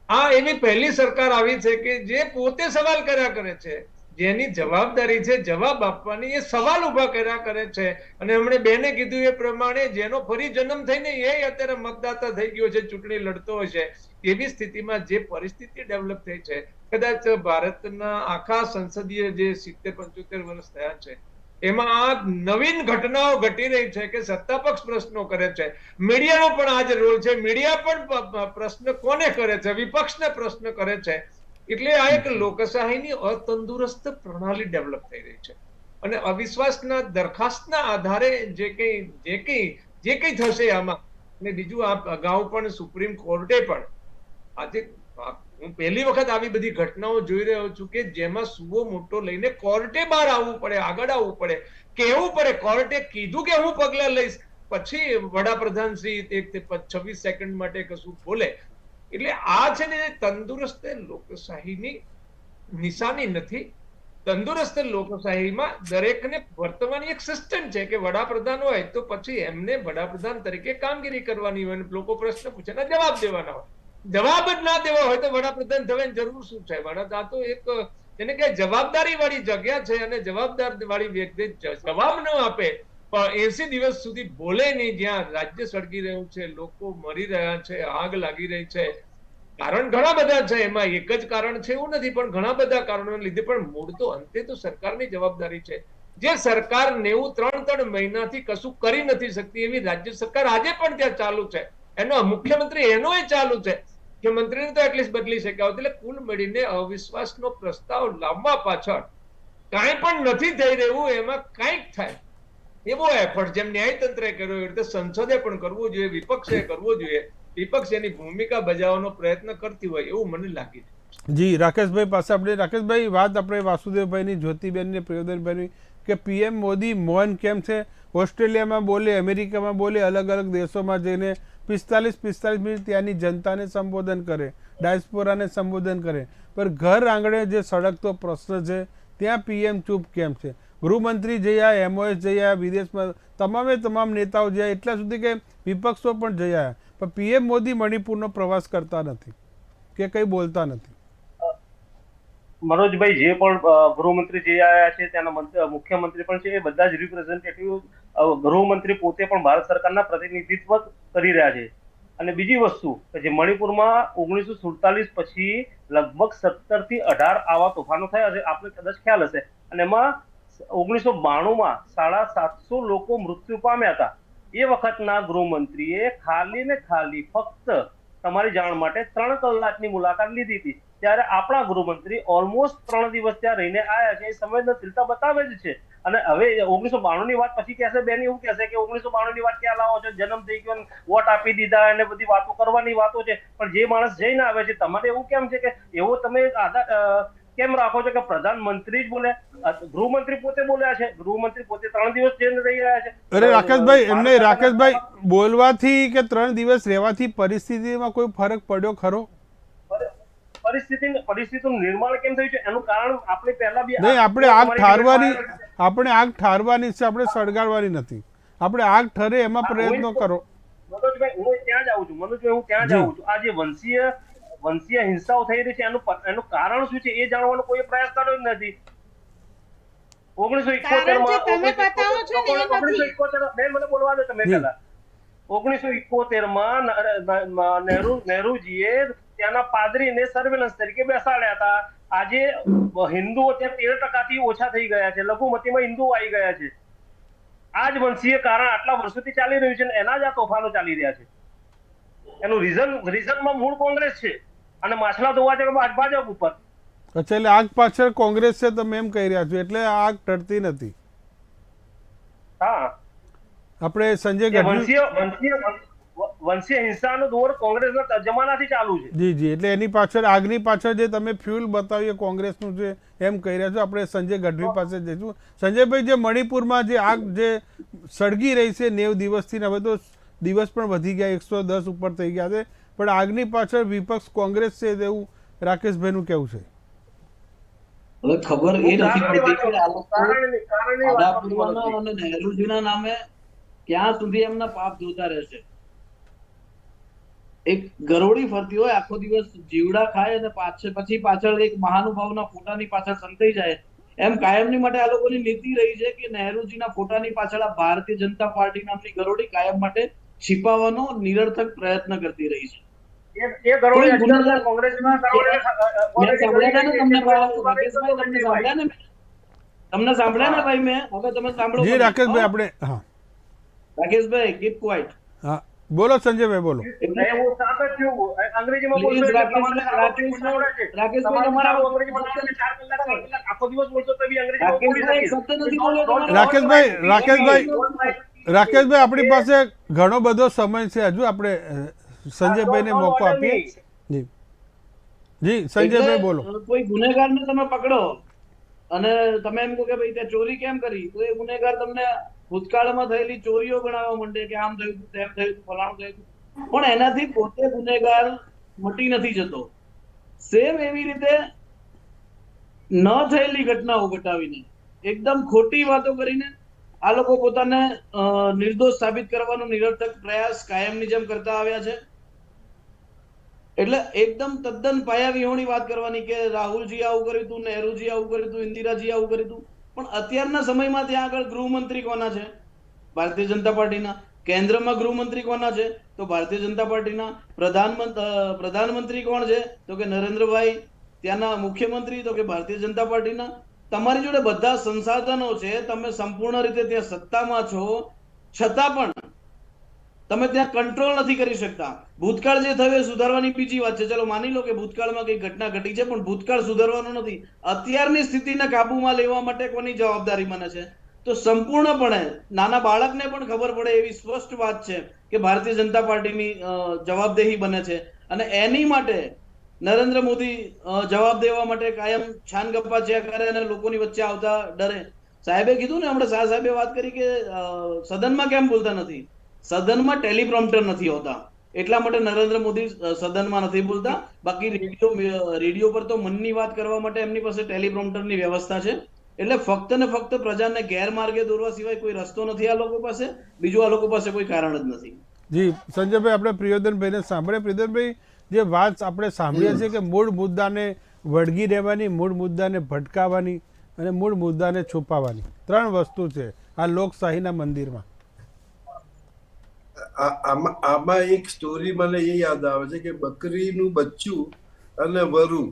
આ એની પહેલી સરકાર આવી છે કે જે પોતે સવાલ કર્યા કરે છે, જેની જવાબદારી છે જવાબ આપવાની, એ સવાલ ઉભા કર્યા કરે છે. અને હમણે બેને કીધું એ પ્રમાણે જેનો ફરી જન્મ થઈને એ અત્યારે મતદાતા થઈ ગયો છે, ચૂંટણી લડતો હોય છે, એવી સ્થિતિમાં જે પરિસ્થિતિ ડેવલપ થઈ છે, કદાચ ભારતના આખા સંસદીય જે 70-75 વર્ષ થયા છે એમાં આ નવીન ઘટનાઓ ઘટી રહી છે કે સત્તા પક્ષ પ્રશ્નો કરે છે, મીડિયાનો પણ આ જ રોલ છે. મીડિયા પણ પ્રશ્ન કોને કરે છે? વિપક્ષને પ્રશ્ન કરે છે. એટલે આ એક લોકશાહીની અતંદુરસ્ત પ્રણાલી ડેવલપ થઈ રહી છે. અને અવિશ્વાસના દરખાસ્તના આધારે જે કઈ થશે આમાં, અને બીજું આ અગાઉ પણ સુપ્રીમ કોર્ટે પણ આજે હું પહેલી વખત આવી બધી ઘટનાઓ જોઈ રહ્યો છું કે જેમાં સુઓ મોટો લઈને કોર્ટે બહાર આવવું પડે, આગળ આવવું પડે, કહેવું પડે. કોર્ટે કીધું કે હું પગલા લઈશ, પછી વડાપ્રધાન શ્રી 26 સેકન્ડ માટે કશું બોલે. એટલે આ છે ને તંદુરસ્ત લોકશાહીની નિશાની નથી. તંદુરસ્ત લોકશાહીમાં દરેકને વર્તવાની એક સિસ્ટમ છે કે વડાપ્રધાન હોય તો પછી એમને વડાપ્રધાન તરીકે કામગીરી કરવાની હોય, લોકો પ્રશ્ન પૂછે ને જવાબ દેવાના હોય. જવાબ જ ના દેવા હોય તો વડાપ્રધાન થવાની જરૂર શું છે? આ તો એક એને કે જવાબદારી વાળી જગ્યા છે અને જવાબદાર વાળી વ્યક્તિ જવાબ ન આપે પણ 80 દિવસ સુધી બોલે નહીં, જ્યાં રાજ્ય સળગી રહ્યું છે, લોકો મરી રહ્યા છે, આગ લાગી રહી છે, કારણ ઘણા બધા છે, એમાં એક જ કારણ છે એવું નથી, પણ ઘણા બધા કારણોને લીધે, પણ મૂળ તો અંતે તો સરકારની જવાબદારી છે. જે સરકાર 93 મહિનાથી કશું કરી નથી શકતી એવી રાજ્ય સરકાર આજે પણ ત્યાં ચાલુ છે, એનો મુખ્યમંત્રી એનોય ચાલુ છે, મુખ્યમંત્રીને તો એટલીસ્ટ બદલી શક્યા હોત. એટલે કુલ મળીને અવિશ્વાસનો પ્રસ્તાવ લાવવા પાછળ કાંઈ પણ નથી થઈ રહ્યું, એમાં કાંઈક થાય એવો એફર્ટ જેમ ન્યાયતંત્રે કર્યો એ રીતે સંસદે પણ કરવું જોઈએ, વિપક્ષે કરવું જોઈએ. વિપક્ષ એની ભૂમિકા બજાવવાનો પ્રયત્ન કરતી હોય એવું મને લાગે છે. જી, રાકેશભાઈ પાસે આપણે, રાકેશભાઈ વાત આપણે વાસુદેવભાઈની, જ્યોતિબેનની, પ્રિયોદનભાઈની કે પીએમ મોદી મૌન કેમ છે? ઓસ્ટ્રેલિયામાં બોલે, અમેરિકામાં બોલે, અલગ અલગ દેશોમાં જઈને 45 મિનિટ ત્યાંની જનતાને સંબોધન કરે, ડાયસ્પોરાને સંબોધન કરે, પણ ઘર આંગણે જે સળગતો પ્રશ્ન છે ત્યાં પીએમ ચૂપ કેમ છે? ગૃહમંત્રી જઈ આવ્યા, એમઓએસ જઈ આવ્યા, વિદેશમાં તમામ નેતાઓ જઈ એટલા સુધી કે વિપક્ષો પણ જઈ આવ્યા, પણ પીએમ મોદી મણિપુરનો પ્રવાસ કરતા નથી કે કંઈ બોલતા નથી. મનોજભાઈ, જે પણ ગૃહમંત્રી જે આવ્યા છે ત્યાંના મુખ્યમંત્રી પણ છે, એ બધા જ રિપ્રેઝેન્ટેટિવ ગૃહમંત્રી પોતે પણ ભારત સરકારના પ્રતિનિધિત્વ કરી રહ્યા છે. અને બીજી વસ્તુ કે જે મણિપુરમાં 1947 પછી લગભગ 17 થી 18 આવા તોફાનો થયા છે, આપણે કદાચ ખ્યાલ હશે, અને એમાં 1992માં 750 લોકો મૃત્યુ પામ્યા હતા. એ વખતના ગૃહમંત્રીએ ખાલી ને ખાલી ફક્ત તમારી જાણ માટે 3 કલાકની મુલાકાત લીધી હતી. ત્યારે આપણા ગૃહમંત્રી ઓલમોસ્ટ 3 દિવસ ત્યાં રહીને આવ્યા છે. એ સંવેદનશીલતા બતાવે જ છે. અને હવે 1992 ની વાત પછી કહેશે બેન એવું કહેશે કે 1992 ની વાત ક્યાં લાવો છો, જન્મ થઈ ગયો, વોટ આપી દીધા, અને બધી વાતો કરવાની વાતો છે. પણ જે માણસ જઈને આવે છે, તમારે એવું કેમ છે કે એવો તમે કેમ રાખો છો કે પ્રધાનમંત્રી જ બોલે? ગૃહમંત્રી પોતે બોલ્યા છે, ગૃહમંત્રી પોતે 3 દિવસ જઈને રહી રહ્યા છે. અરે રાકેશભાઈ, એમને રાકેશભાઈ બોલવાથી કે 3 દિવસ રહેવાથી પરિસ્થિતિમાં કોઈ ફરક પડ્યો ખરો? પરિસ્થિતિનું નિર્માણ કેમ થયું છે એનું કારણ આપણે પહેલા બી નહીં, આપણે આગ ઠારવાની છે, આપણે સળગાડવાની નથી. આપણે આગ ઠરે એમાં પ્રયત્નો કરો. મનોજભાઈ, હું ત્યાં જ આવું છું. આ જે વંશીય હિંસાઓ થઈ રહી છે એનું કારણ શું છે એ જાણવાનો કોઈ પ્રયાસ કર્યો જ નથી. 1971માં નહેરુજીએ ત્યાંના પાદરીને સર્વેલન્સ તરીકે બેસાડ્યા હતા. આજે હિન્દુઓ ત્યાં 13% થી ઓછા થઈ ગયા છે, લઘુમતીમાં હિન્દુઓ આવી ગયા છે. આ જ વંશીય કારણ આટલા વર્ષોથી ચાલી રહ્યું છે, એના જ આ તોફાનો ચાલી રહ્યા છે. એનું રીઝનમાં મૂળ કોંગ્રેસ છે અને માછલા ધોવા છે ભાજપ ઉપર. અચ્છા, એટલે આગ પાછળ કોંગ્રેસ છે તમે એમ કહી રહ્યા છો, એટલે આગ ટળતી નથી. હા, આપણે સંજય ગઢવી વંશીય હિંસાનો દોર કોંગ્રેસના જમાનાથી ચાલુ છે. જી, એટલે એની પાછળ, આગની પાછળ જે તમે ફ્યુલ બતાવ્યું કોંગ્રેસનું છે એમ કહી રહ્યા છો. આપણે સંજય ગઢવી પાસે જઈશું. સંજયભાઈ, જે મણિપુરમાં જે આગ જે સળગી રહી છે 90 દિવસથી, હવે તો દિવસ પણ વધી ગયા, 110 ઉપર થઈ ગયા છે, પણ આગની પાછળ વિપક્ષ કોંગ્રેસ છે તેવું રાકેશભાઈનું કેવું છે? હવે ખબર એ નથી પડતી કે આ લોકો અને નહેરુજીના નામે ક્યાં સુધી એમના પાપ જોતા રહેશે. એક ગરોળી ફરતી હોય, આખો દિવસ જીવડા ખાય અને પછી પાછળ એક મહાનુભાવના ફોટાની પાછળ સંતાઈ જાય, એમ કાયમની માટે આ લોકોની નીતિ રહી છે કે નહેરુજીના ફોટાની પાછળ આ ભારતીય જનતા પાર્ટી નામની ગરોળી કાયમ માટે छिपावવાનો નિરર્થક પ્રયત્ન કરતી રહી છે. એ ગરોળી અત્યારે કોંગ્રેસમાં તમને સાંભળ્યા ને ભાઈ? મેં હવે તમે સાંભળો. જી રાકેશભાઈ, આપણે હા રાકેશભાઈ કીપ ક્વાઇટ. હા બોલો સંજયભાઈ, બોલો. હું સાત જ છું, અંગ્રેજીમાં બોલજો એટલે તમારે રાકેશભાઈ તમારા આખો દિવસ બોલશો તો બી અંગ્રેજીમાં બોલી શકીએ. રાકેશભાઈ, આપણી પાસે ઘણો બધો સમય છે, હજુ આપણે સંજયભાઈને મોકો આપીએ. જી સંજયભાઈ બોલો. કોઈ ગુનેગારને તમે પકડો અને તમે એમ કહો કે ભાઈ તે ચોરી કેમ કરી, તો એ ગુનેગાર તમને ભૂતકાળમાં થયેલી ચોરીઓ ગણાવવા માંડે કે આમ થયું, તેમ થયું, ફલાણું થયું, પણ એનાથી પોતે ગુનેગાર મટી નથી જતો. સેમ એવી રીતે ન થયેલી ઘટનાઓ ઘટાવીને, એકદમ ખોટી વાતો કરીને આ લોકો પોતાને નિર્દોષ સાબિત કરવાનો નિરર્થક પ્રયાસ કાયમની જેમ કરતા આવ્યા છે. એટલે એકદમ તદ્દન પાયા વિહોણી વાત કરવાની કે રાહુલજી આવું કર્યું હતું, નહેરુજી આવું કર્યું હતું, ઇન્દિરાજી આવું કર્યું હતું, પણ અત્યારના સમયમાં ત્યાં આગળ ગૃહમંત્રી કોના છે? ભારતીય જનતા પાર્ટીના. કેન્દ્રમાં ગૃહમંત્રી કોના છે? તો ભારતીય જનતા પાર્ટીના. પ્રધાનમંત્રી કોણ છે? તો કે નરેન્દ્રભાઈ. ત્યાંના મુખ્યમંત્રી તો કે ભારતીય જનતા પાર્ટીના. તમારી જોડે બધા સંસાધનો છે, તમે સંપૂર્ણ રીતે ત્યાં સત્તામાં છો, છતાં પણ તમે ત્યાં કંટ્રોલ નથી કરી શકતા. ભૂતકાળ જે થયું એ સુધારવાની બીજી વાત છે, ચલો માની લો કે ભૂતકાળમાં કઈ ઘટના ઘટી છે, પણ ભૂતકાળ સુધારવાનો નથી. અત્યારની સ્થિતિને કાબુમાં લેવા માટે કોની જવાબદારી મને છે? તો સંપૂર્ણપણે નાના બાળકને પણ ખબર પડે એવી સ્પષ્ટ વાત છે કે ભારતીય જનતા પાર્ટીની જવાબદેહી બને છે, અને એની માટે નરેન્દ્ર મોદી જવાબ દેવા માટે કાયમ છાન ગપ્પા જ્યાં કરે અને લોકોની વચ્ચે આવતા ડરે. સાહેબે કીધું ને, હમણાં શાહ સાહેબે વાત કરી કે સદનમાં કેમ બોલતા નથી. સદનમાં ટેલિપ્રોમ્પ્ટર નથી હોતા, એટલા માટે નરેન્દ્ર મોદી સદનમાં નથી બોલતા. બાકી રેડિયો પર તો મનની વાત કરવા માટે એમની પાસે ટેલિપ્રોમ્પ્ટરની વ્યવસ્થા છે. એટલે ફક્ત ને ફક્ત પ્રજાને ગેરમાર્ગે દોરવા સિવાય કોઈ રસ્તો નથી આ લોકો પાસે. બીજું આ લોકો પાસે કોઈ કારણ જ નથી. જી સંજયભાઈ, આપણે પ્રિયોદનભાઈને સાંભળે. પ્રિયોદનભાઈ, જે વાત આપણે સાંભળીએ છીએ કે મૂળ મુદ્દાને વળગી રહેવાની, મૂળ મુદ્દાને ભટકાવવાની અને મૂળ મુદ્દાને છુપાવવાની 3 વસ્તુ છે આ લોકશાહીના મંદિરમાં. આમાં એક સ્ટોરી મને એ યાદ આવે છે કે બકરીનું બચ્ચું અને વરુ,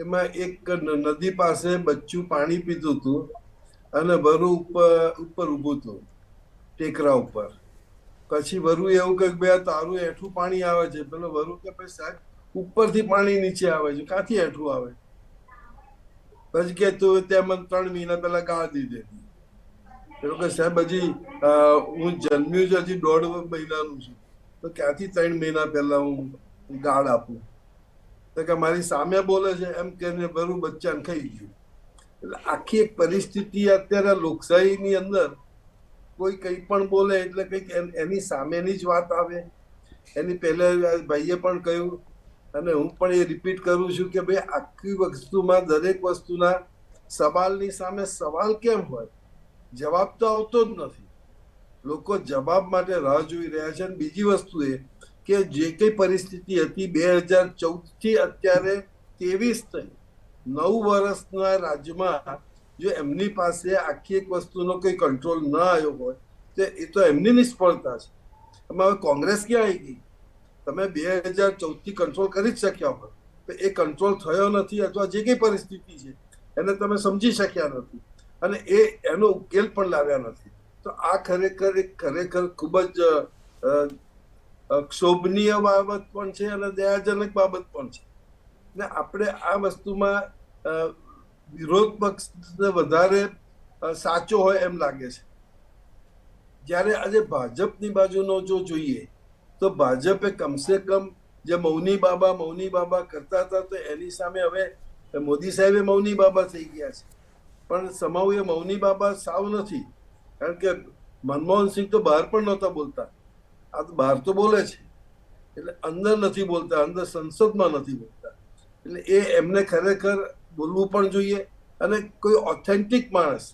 એમાં એક નદી પાસે બચ્ચું પાણી પીતું હતું અને વરુ ઉપર ઊભું હતું ટેકરા ઉપર. પછી વરુ એવું કે ભાઈ તારું હેઠું પાણી આવે છે. પેલો વરુ કે ભાઈ સાહેબ ઉપરથી પાણી નીચે આવે છે, ક્યાંથી હેઠું આવે? પછી કે તું ત્યાં મને 3 મહિના પહેલા ગાળ દીધી. પેલો કે સાહેબ હજી હું જન્મ્યું છે, હજી 1.5 મહિનાનું છું, તો ક્યાંથી 3 મહિના પહેલા હું ગાળ આપું? તો કે મારી સામે બોલે છે એમ કરીને વરુ બચ્ચાને ખાઈ ગયું. એટલે આખી એક પરિસ્થિતિ અત્યારે લોકશાહીની અંદર કોઈ કંઈ પણ બોલે એટલે કંઈક એની સામેની જ વાત આવે. એની પહેલા ભાઈએ પણ કહ્યું અને હું પણ એ રિપીટ કરું છું કે ભાઈ આખી વસ્તુમાં દરેક વસ્તુના સવાલની સામે સવાલ કેમ હોય? જવાબ તો આવતો જ નથી. લોકો જવાબ માટે રાહ જોઈ રહ્યા છે. અને બીજી વસ્તુ એ કે જે કઈ પરિસ્થિતિ હતી 2014 થી અત્યારે 23 થઈ, 9 વર્ષના રાજ્યમાં જો એમની પાસે આખી એક વસ્તુનો કોઈ કંટ્રોલ ન આવ્યો હોય તો એ તો એમની નિષ્ફળતા છે. એમાં હવે કોંગ્રેસ ક્યાં આવી ગઈ? તમે 2014 થી કંટ્રોલ કરી જ શક્યા હોય તો એ કંટ્રોલ થયો નથી, અથવા જે કઈ પરિસ્થિતિ છે એને તમે સમજી શક્યા નથી અને એનો ઉકેલ પણ લાવ્યા નથી. તો આ ખરેખર ખૂબ જ ક્ષોભનીય બાબત પણ છે અને દયાજનક બાબત પણ છે. ને આપણે આ વસ્તુમાં વિરોધ પક્ષને વધારે સાચો હોય એમ લાગે છે. જ્યારે આજે ભાજપની બાજુનો જો જોઈએ તો ભાજપે કમસે કમ જે મૌની બાબા કરતા હતા તો એની સામે હવે મોદી સાહેબે મૌની બાબા થઈ ગયા છે. પણ સમાવ એ મૌની બાબા સાવ નથી, કારણ કે મનમોહનસિંહ તો બહાર પણ નહોતા બોલતા, આ તો બહાર તો બોલે છે. એટલે અંદર નથી બોલતા, અંદર સંસદમાં નથી બોલતા. એટલે એમને ખરેખર બોલવું પણ જોઈએ. અને કોઈ ઓથેન્ટિક માણસ,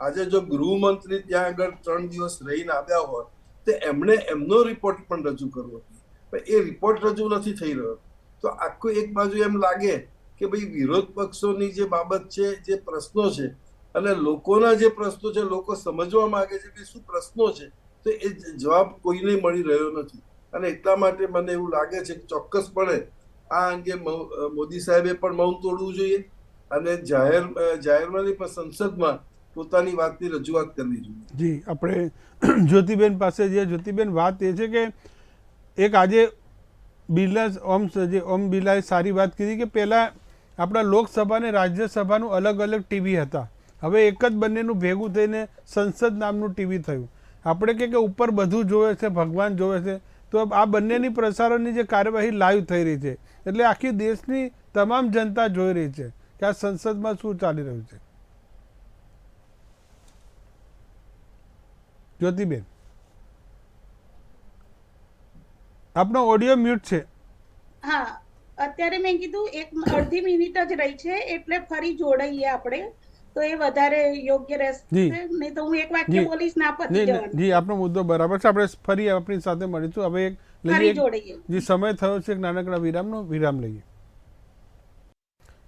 આજે જો ગૃહમંત્રી ત્યાં આગળ 3 દિવસ રહીને આવ્યા હોય તો એમણે એમનો રિપોર્ટ પણ રજૂ કરવો જોઈએ, પણ એ રિપોર્ટ રજૂ નથી થઈ રહ્યો. તો આખું એક બાજુ એમ લાગે કે ભાઈ વિરોધ પક્ષોની જે બાબત છે, જે પ્રશ્નો છે અને લોકોના જે પ્રશ્નો છે, લોકો સમજવા માંગે છે કે શું પ્રશ્નો છે, તો એ જવાબ કોઈને મળી રહ્યો નથી. અને એટલા માટે મને એવું લાગે છે કે ચોક્કસપણે આ અંગે મોદી સાહેબે પણ મૌન તોડવું જોઈએ અને જાહેરમાં નહીં પણ સંસદમાં પોતાની વાતની રજૂઆત કરવી જોઈએ. જી, આપણે જ્યોતિબેન પાસે જે જ્યોતિબેન વાત એ છે કે એક આજે ઓમ બિરલાએ સારી વાત કીધી કે પહેલાં આપણા લોકસભા અને રાજ્યસભાનું અલગ અલગ ટીવી હતા, હવે એક જ બંનેનું ભેગું થઈને સંસદ નામનું ટીવી થયું. આપણે કે ઉપર બધું જોવે છે, ભગવાન જોવે છે, તો આ બંનેની પ્રસારણની જે કાર્યવાહી લાઈવ થઈ રહી છે એટલે આખી દેશની તમામ જનતા જોઈ રહી છે કે આ સંસદમાં શું ચાલી રહ્યું છે. જ્યોતિબેન, આપનો ઓડિયો મ્યુટ છે. હા, અત્યારે મેં કીધું 1-અડધી મિનિટ જ રહી છે એટલે ફરી જોડાઈએ આપણે તો એ વધારે યોગ્ય રહેશે. નહીં તો હું એક વાક્ય બોલીશ ના પતી જવાનું. જી, આપનો મુદ્દો બરાબર છે. આપણે ફરી આપણી સાથે મળીશું. હવે એક લઈએ, જી સમય થયો છે એક નાનકડા વિરામ લઈએ.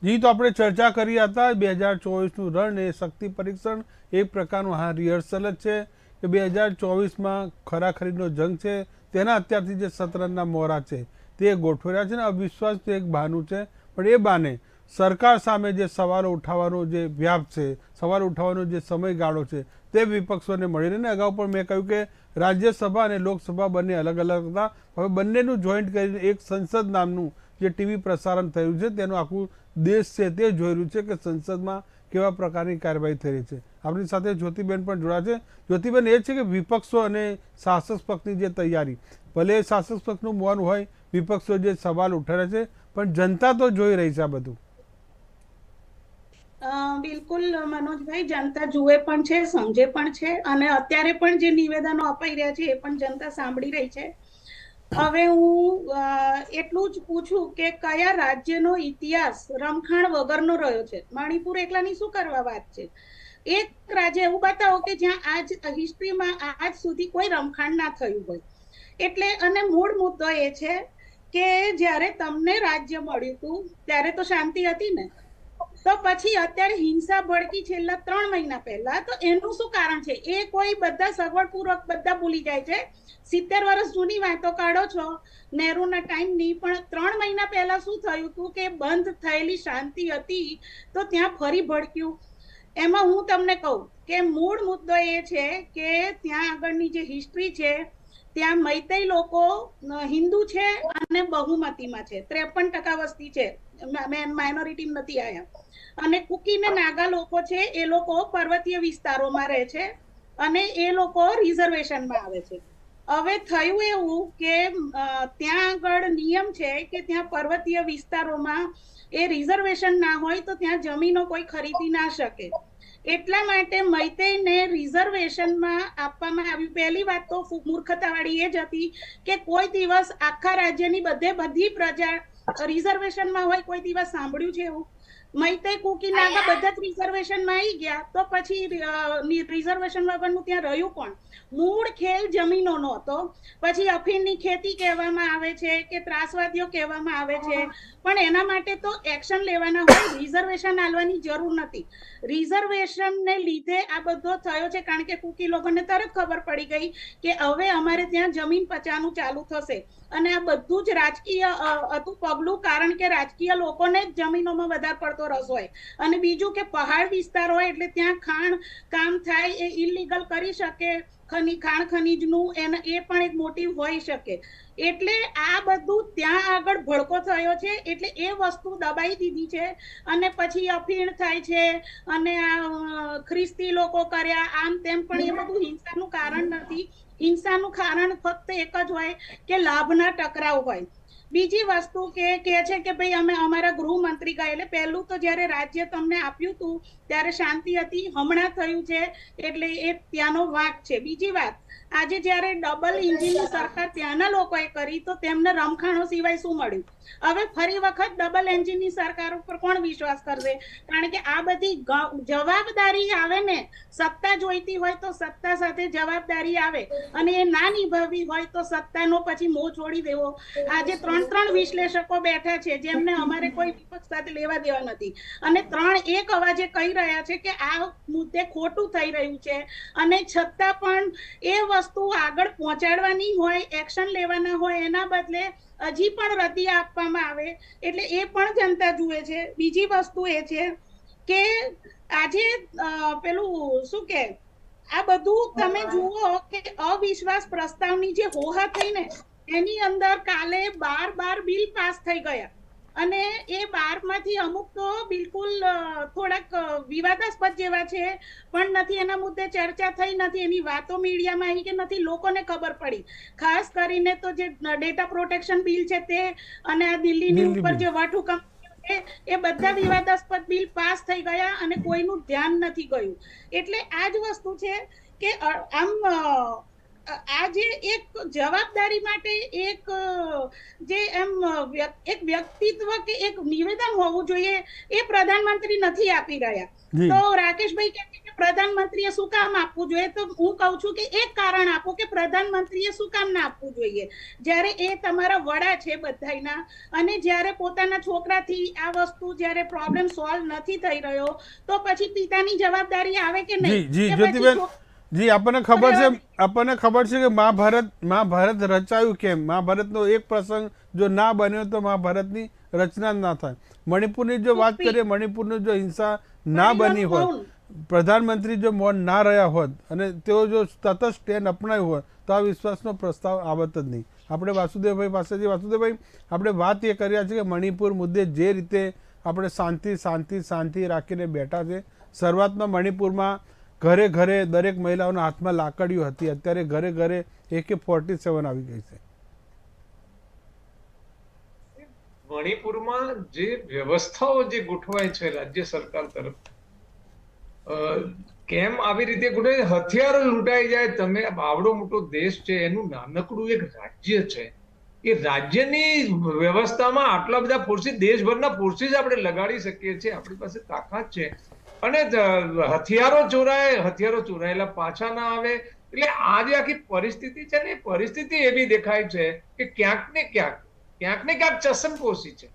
જી, તો આપણે ચર્ચા કરી હતા 2024નું રણ એ શક્તિ પરીક્ષણ એક પ્રકારનું રિહર્સલ જ છે કે 2024માં ખરાખરીનો જંગ છે, તેના અત્યારથી જે સત્રના મોરા છે તે ગોઠવી રહ્યા છે ને અવિશ્વાસ તો એક બહાનું છે, પણ એ બાને સરકાર સામે જે સવાલો ઉઠાવવાનો જે વ્યાપ છે, સવાલ ઉઠાવવાનો જે સમયગાળો છે તે વિપક્ષોને મળી રહે ને. અગાઉ પણ મેં કહ્યું કે રાજ્યસભા અને લોકસભા બંને અલગ અલગ હતા, હવે બંનેનું જોઈન્ટ કરીને એક સંસદ નામનું જે ટીવી પ્રસારણ થયું છે તેનું આખું દેશ છે તે જોઈ રહ્યું છે કે સંસદમાં કેવા પ્રકારની કાર્યવાહી થઈ રહી છે. આપણી સાથે જ્યોતિબેન પણ જોડા છે. જ્યોતિબેન, એ છે કે વિપક્ષો અને શાસક પક્ષની જે તૈયારી, ભલે શાસક પક્ષનું મૌન હોય, વિપક્ષો જે સવાલ ઉઠાવે છે, પણ જનતા તો જોઈ રહી છે આ બધું. બિલકુલ મનોજભાઈ, જનતા જુએ પણ છે, સમજે પણ છે, અને અત્યારે પણ જે નિવેદનો અપાઈ રહ્યા છે એ પણ જનતા સાંભળી રહી છે. હવે હું એટલું જ પૂછું કે કયા રાજ્યનો ઇતિહાસ રમખાણ વગરનો રહ્યો છે? મણિપુર એકલાની શું કરવા વાત છે? એક રાજ્ય એવું બતાવો કે જ્યાં આજ હિસ્ટ્રીમાં આજ સુધી કોઈ રમખાણ ના થયું હોય. એટલે અને મૂળ મુદ્દો એ છે કે જ્યારે તમને રાજ્ય મળ્યું હતું ત્યારે તો શાંતિ હતી ને, તો પછી અત્યારે હિંસા ભડકી છેલ્લા 3 મહિના પહેલા, તો એનું શું કારણ છે? એ કોઈ બધા સગવડપૂર્વક બધા ભૂલી જાય છે. 70 વર્ષ જૂની વાતો કાઢો છો નહેરુના ટાઈમની, પણ 3 મહિના પહેલા શું થયું હતું કે બંધ થયેલી શાંતિ હતી તો ત્યાં ફરી ભડક્યું. એમાં હું તમને કહું કે મૂળ મુદ્દો એ છે કે ત્યાં આગળની જે હિસ્ટ્રી છે, ત્યાં મૈતેઈ લોકો હિન્દુ છે અને બહુમતીમાં છે, 53% વસ્તી છે, માઇનોરિટી નથી આયા. અને કુકી ને નાગા લોકો છે, એ લોકો પર્વતીય વિસ્તારોમાં રહે છે અને એ લોકો રિઝર્વેશનમાં આવે છે. હવે થયું એવું કે ત્યાં આગળ નિયમ છે કે ત્યાં પર્વતીય વિસ્તારોમાં એ રિઝર્વેશન ના હોય તો ત્યાં જમીનો કોઈ ખરીદી ના શકે. એટલા માટે મૈતેઈને રિઝર્વેશનમાં આપવામાં આવ્યું. પહેલી વાત તો મૂર્ખતાવાળી એ જ હતી કે કોઈ દિવસ આખા રાજ્યની બધી પ્રજા રિઝર્વેશનમાં હોય, કોઈ દિવસ સાંભળ્યું છે એવું? મૈતેઈ, કુકી, નાગા બધા જ રિઝર્વેશનમાં આવી ગયા તો પછી રિઝર્વેશન વગરનું ત્યાં રહ્યું કોણ? મૂળ ખેલ જમીનોનો હતો. પછી અફીણની ખેતી કહેવામાં આવે છે કે ત્રાસવાદીઓ કહેવામાં આવે છે, પણ એના માટે તો એક્શન લેવાના હોય, રિઝર્વેશન આલવાની જરૂર નથી. રિઝર્વેશનને લીધે આ બધો થયો છે કારણ કે કુકી લોકોને તરત ખબર પડી ગઈ કે હવે અમારે ત્યાં જમીન પચાવવાનું ચાલુ થશે. અને આ બધું જ રાજકીય હતું પગલું, કારણ કે રાજકીય લોકોને જ જમીનોમાં વધારે પડતો રસ હોય. અને બીજું કે પહાડ વિસ્તાર હોય એટલે ત્યાં ખાણ કામ થાય, એ ઇલીગલ કરી શકે, ખાણ ખનીજનું એ પણ એક મોટિવ હોઈ શકે. એટલે આ બધું ત્યાં આગળ ભડકો થયો છે, એટલે એ વસ્તુ દબાઈ દીધી છે. અને પછી અફીણ થાય છે અને આ ખ્રિસ્તી લોકો કર્યા આમ તેમ, પણ એ બધું હિંસાનું કારણ નથી. હિંસાનું કારણ ફક્ત એક જ હોય કે લાભના ટકરાવ હોય. બીજી વસ્તુ કે છે કે ભાઈ અમે અમારા ગૃહમંત્રી ગયા, એટલે પહેલું તો જ્યારે રાજ્ય તમને આપ્યું હતું ત્યારે શાંતિ હતી, હમણાં થયું છે એટલે એ ત્યાંનો વાંક છે. બીજી વાત, આજે જ્યારે ડબલ એન્જિનની સરકાર ત્યાંના લોકોએ કરી તો તેમને રમખાણો સિવાય શું મળ્યું? હવે ફરી વખત ડબલ એન્જિનની સરકાર ઉપર કોણ વિશ્વાસ કરશે? કારણ કે આ બધી જવાબદારી આવે ને, સત્તા જોઈતી હોય તો સત્તા સાથે જવાબદારી આવે, અને એ ના નિભાવવી હોય તો સત્તાનો પછી મોહ છોડી દેવો. આજે 3 વિશ્લેષકો બેઠા છે જેમને અમારે કોઈ વિપક્ષ સાથે લેવા દેવા નથી, અને 3 એક અવાજે કહી રહ્યા છે કે આ મુદ્દે ખોટું થઈ રહ્યું છે, અને છતાં પણ એ વસ્તુ આગળ પહોંચાડવાની હોય, એક્શન લેવાના હોય, એના બદલે હજી પણ રદિયા આપવામાં આવે, એટલે એ પણ જનતા જુએ છે. બીજી વસ્તુ એ છે કે આજે પેલું શું કે આ બધું તમે જુઓ કે અવિશ્વાસ પ્રસ્તાવની જે હોહા થઈ ને, એની અંદર કાલે 12 બિલ પાસ થઈ ગયા, અને એ 12માંથી અમુક તો બિલકુલ થોડાક વિવાદાસ્પદ જેવા છે, પણ નથી એના મુદ્દે ચર્ચા થઈ, નથી એની વાતો મીડિયામાં આવી કે નથી લોકોને ખબર પડી. ખાસ કરીને તો જે ડેટા પ્રોટેક્શન બિલ છે તે, અને આ દિલ્હીની ઉપર જે વટહુકમ છે, એ બધા વિવાદાસ્પદ બિલ પાસ થઈ ગયા અને કોઈનું ધ્યાન નથી ગયું. એટલે આ જ વસ્તુ છે કે આમ આજે એક જવાબદારી માટે એક જે એમ એક વ્યક્તિત્વ કે એક નિવેદન હોવું જોઈએ, એ પ્રધાનમંત્રી નથી આપી રહ્યા. તો રાકેશભાઈ કહે છે કે પ્રધાનમંત્રીએ શું કામ આપવું જોઈએ, તો હું કહું છું કે એક કારણ આપો કે પ્રધાનમંત્રીએ શું કામ ના આપવું જોઈએ, જ્યારે એ તમારા વડા છે બધાયના, અને જ્યારે પોતાના છોકરાથી આ વસ્તુ જ્યારે પ્રોબ્લેમ સોલ્વ નથી થઈ રહ્યો તો પછી પિતાની જવાબદારી આવે કે નહીં? જી, આપણને ખબર છે કે મહાભારત રચાયું કેમ? મહાભારતનો એક પ્રસંગ જો ના બન્યો તો મહાભારતની રચના જ ના થાય. મણિપુરની જો વાત કરીએ, મણિપુરની જો હિંસા ના બની હોત, પ્રધાનમંત્રી જો મૌન ના રહ્યા હોત અને તેઓ જો સતત સ્ટેન્ડ અપનાવ્યું હોત તો આ વિશ્વાસનો પ્રસ્તાવ આવત જ નહીં. આપણે વાસુદેવભાઈ પાસેથી, વાસુદેવભાઈ, આપણે વાત એ કર્યા છે કે મણિપુર મુદ્દે જે રીતે આપણે શાંતિ રાખીને બેઠા છે. શરૂઆતમાં મણિપુરમાં ઘરે ઘરે દરેક મહિલાઓના હાથમાં લાકડીઓ હતી, અત્યારે ઘરે ઘરે AK-47 આવી ગઈ છે. મણિપુરમાં જે વ્યવસ્થાઓ જે ગોઠવાય છે રાજ્ય સરકાર તરફ, કેમ આવી રીતે ગોઠવાય? હથિયારો લૂંટાઈ જાય. તમે આવડો મોટો દેશ છે, એનું નાનકડું એક રાજ્ય છે, એ રાજ્યની વ્યવસ્થામાં આટલા બધા ફોર્સિસ, દેશભરના ફોર્સિસ આપણે લગાડી શકીએ છીએ, આપણી પાસે તાકાત છે, અને હથિયારો ચોરાયેલા પાછા ના આવે. એટલે આ જે આખી પરિસ્થિતિ છે ને, એ પરિસ્થિતિ એવી દેખાય છે કે ક્યાંક ને ક્યાંક ચસમપોશી છે.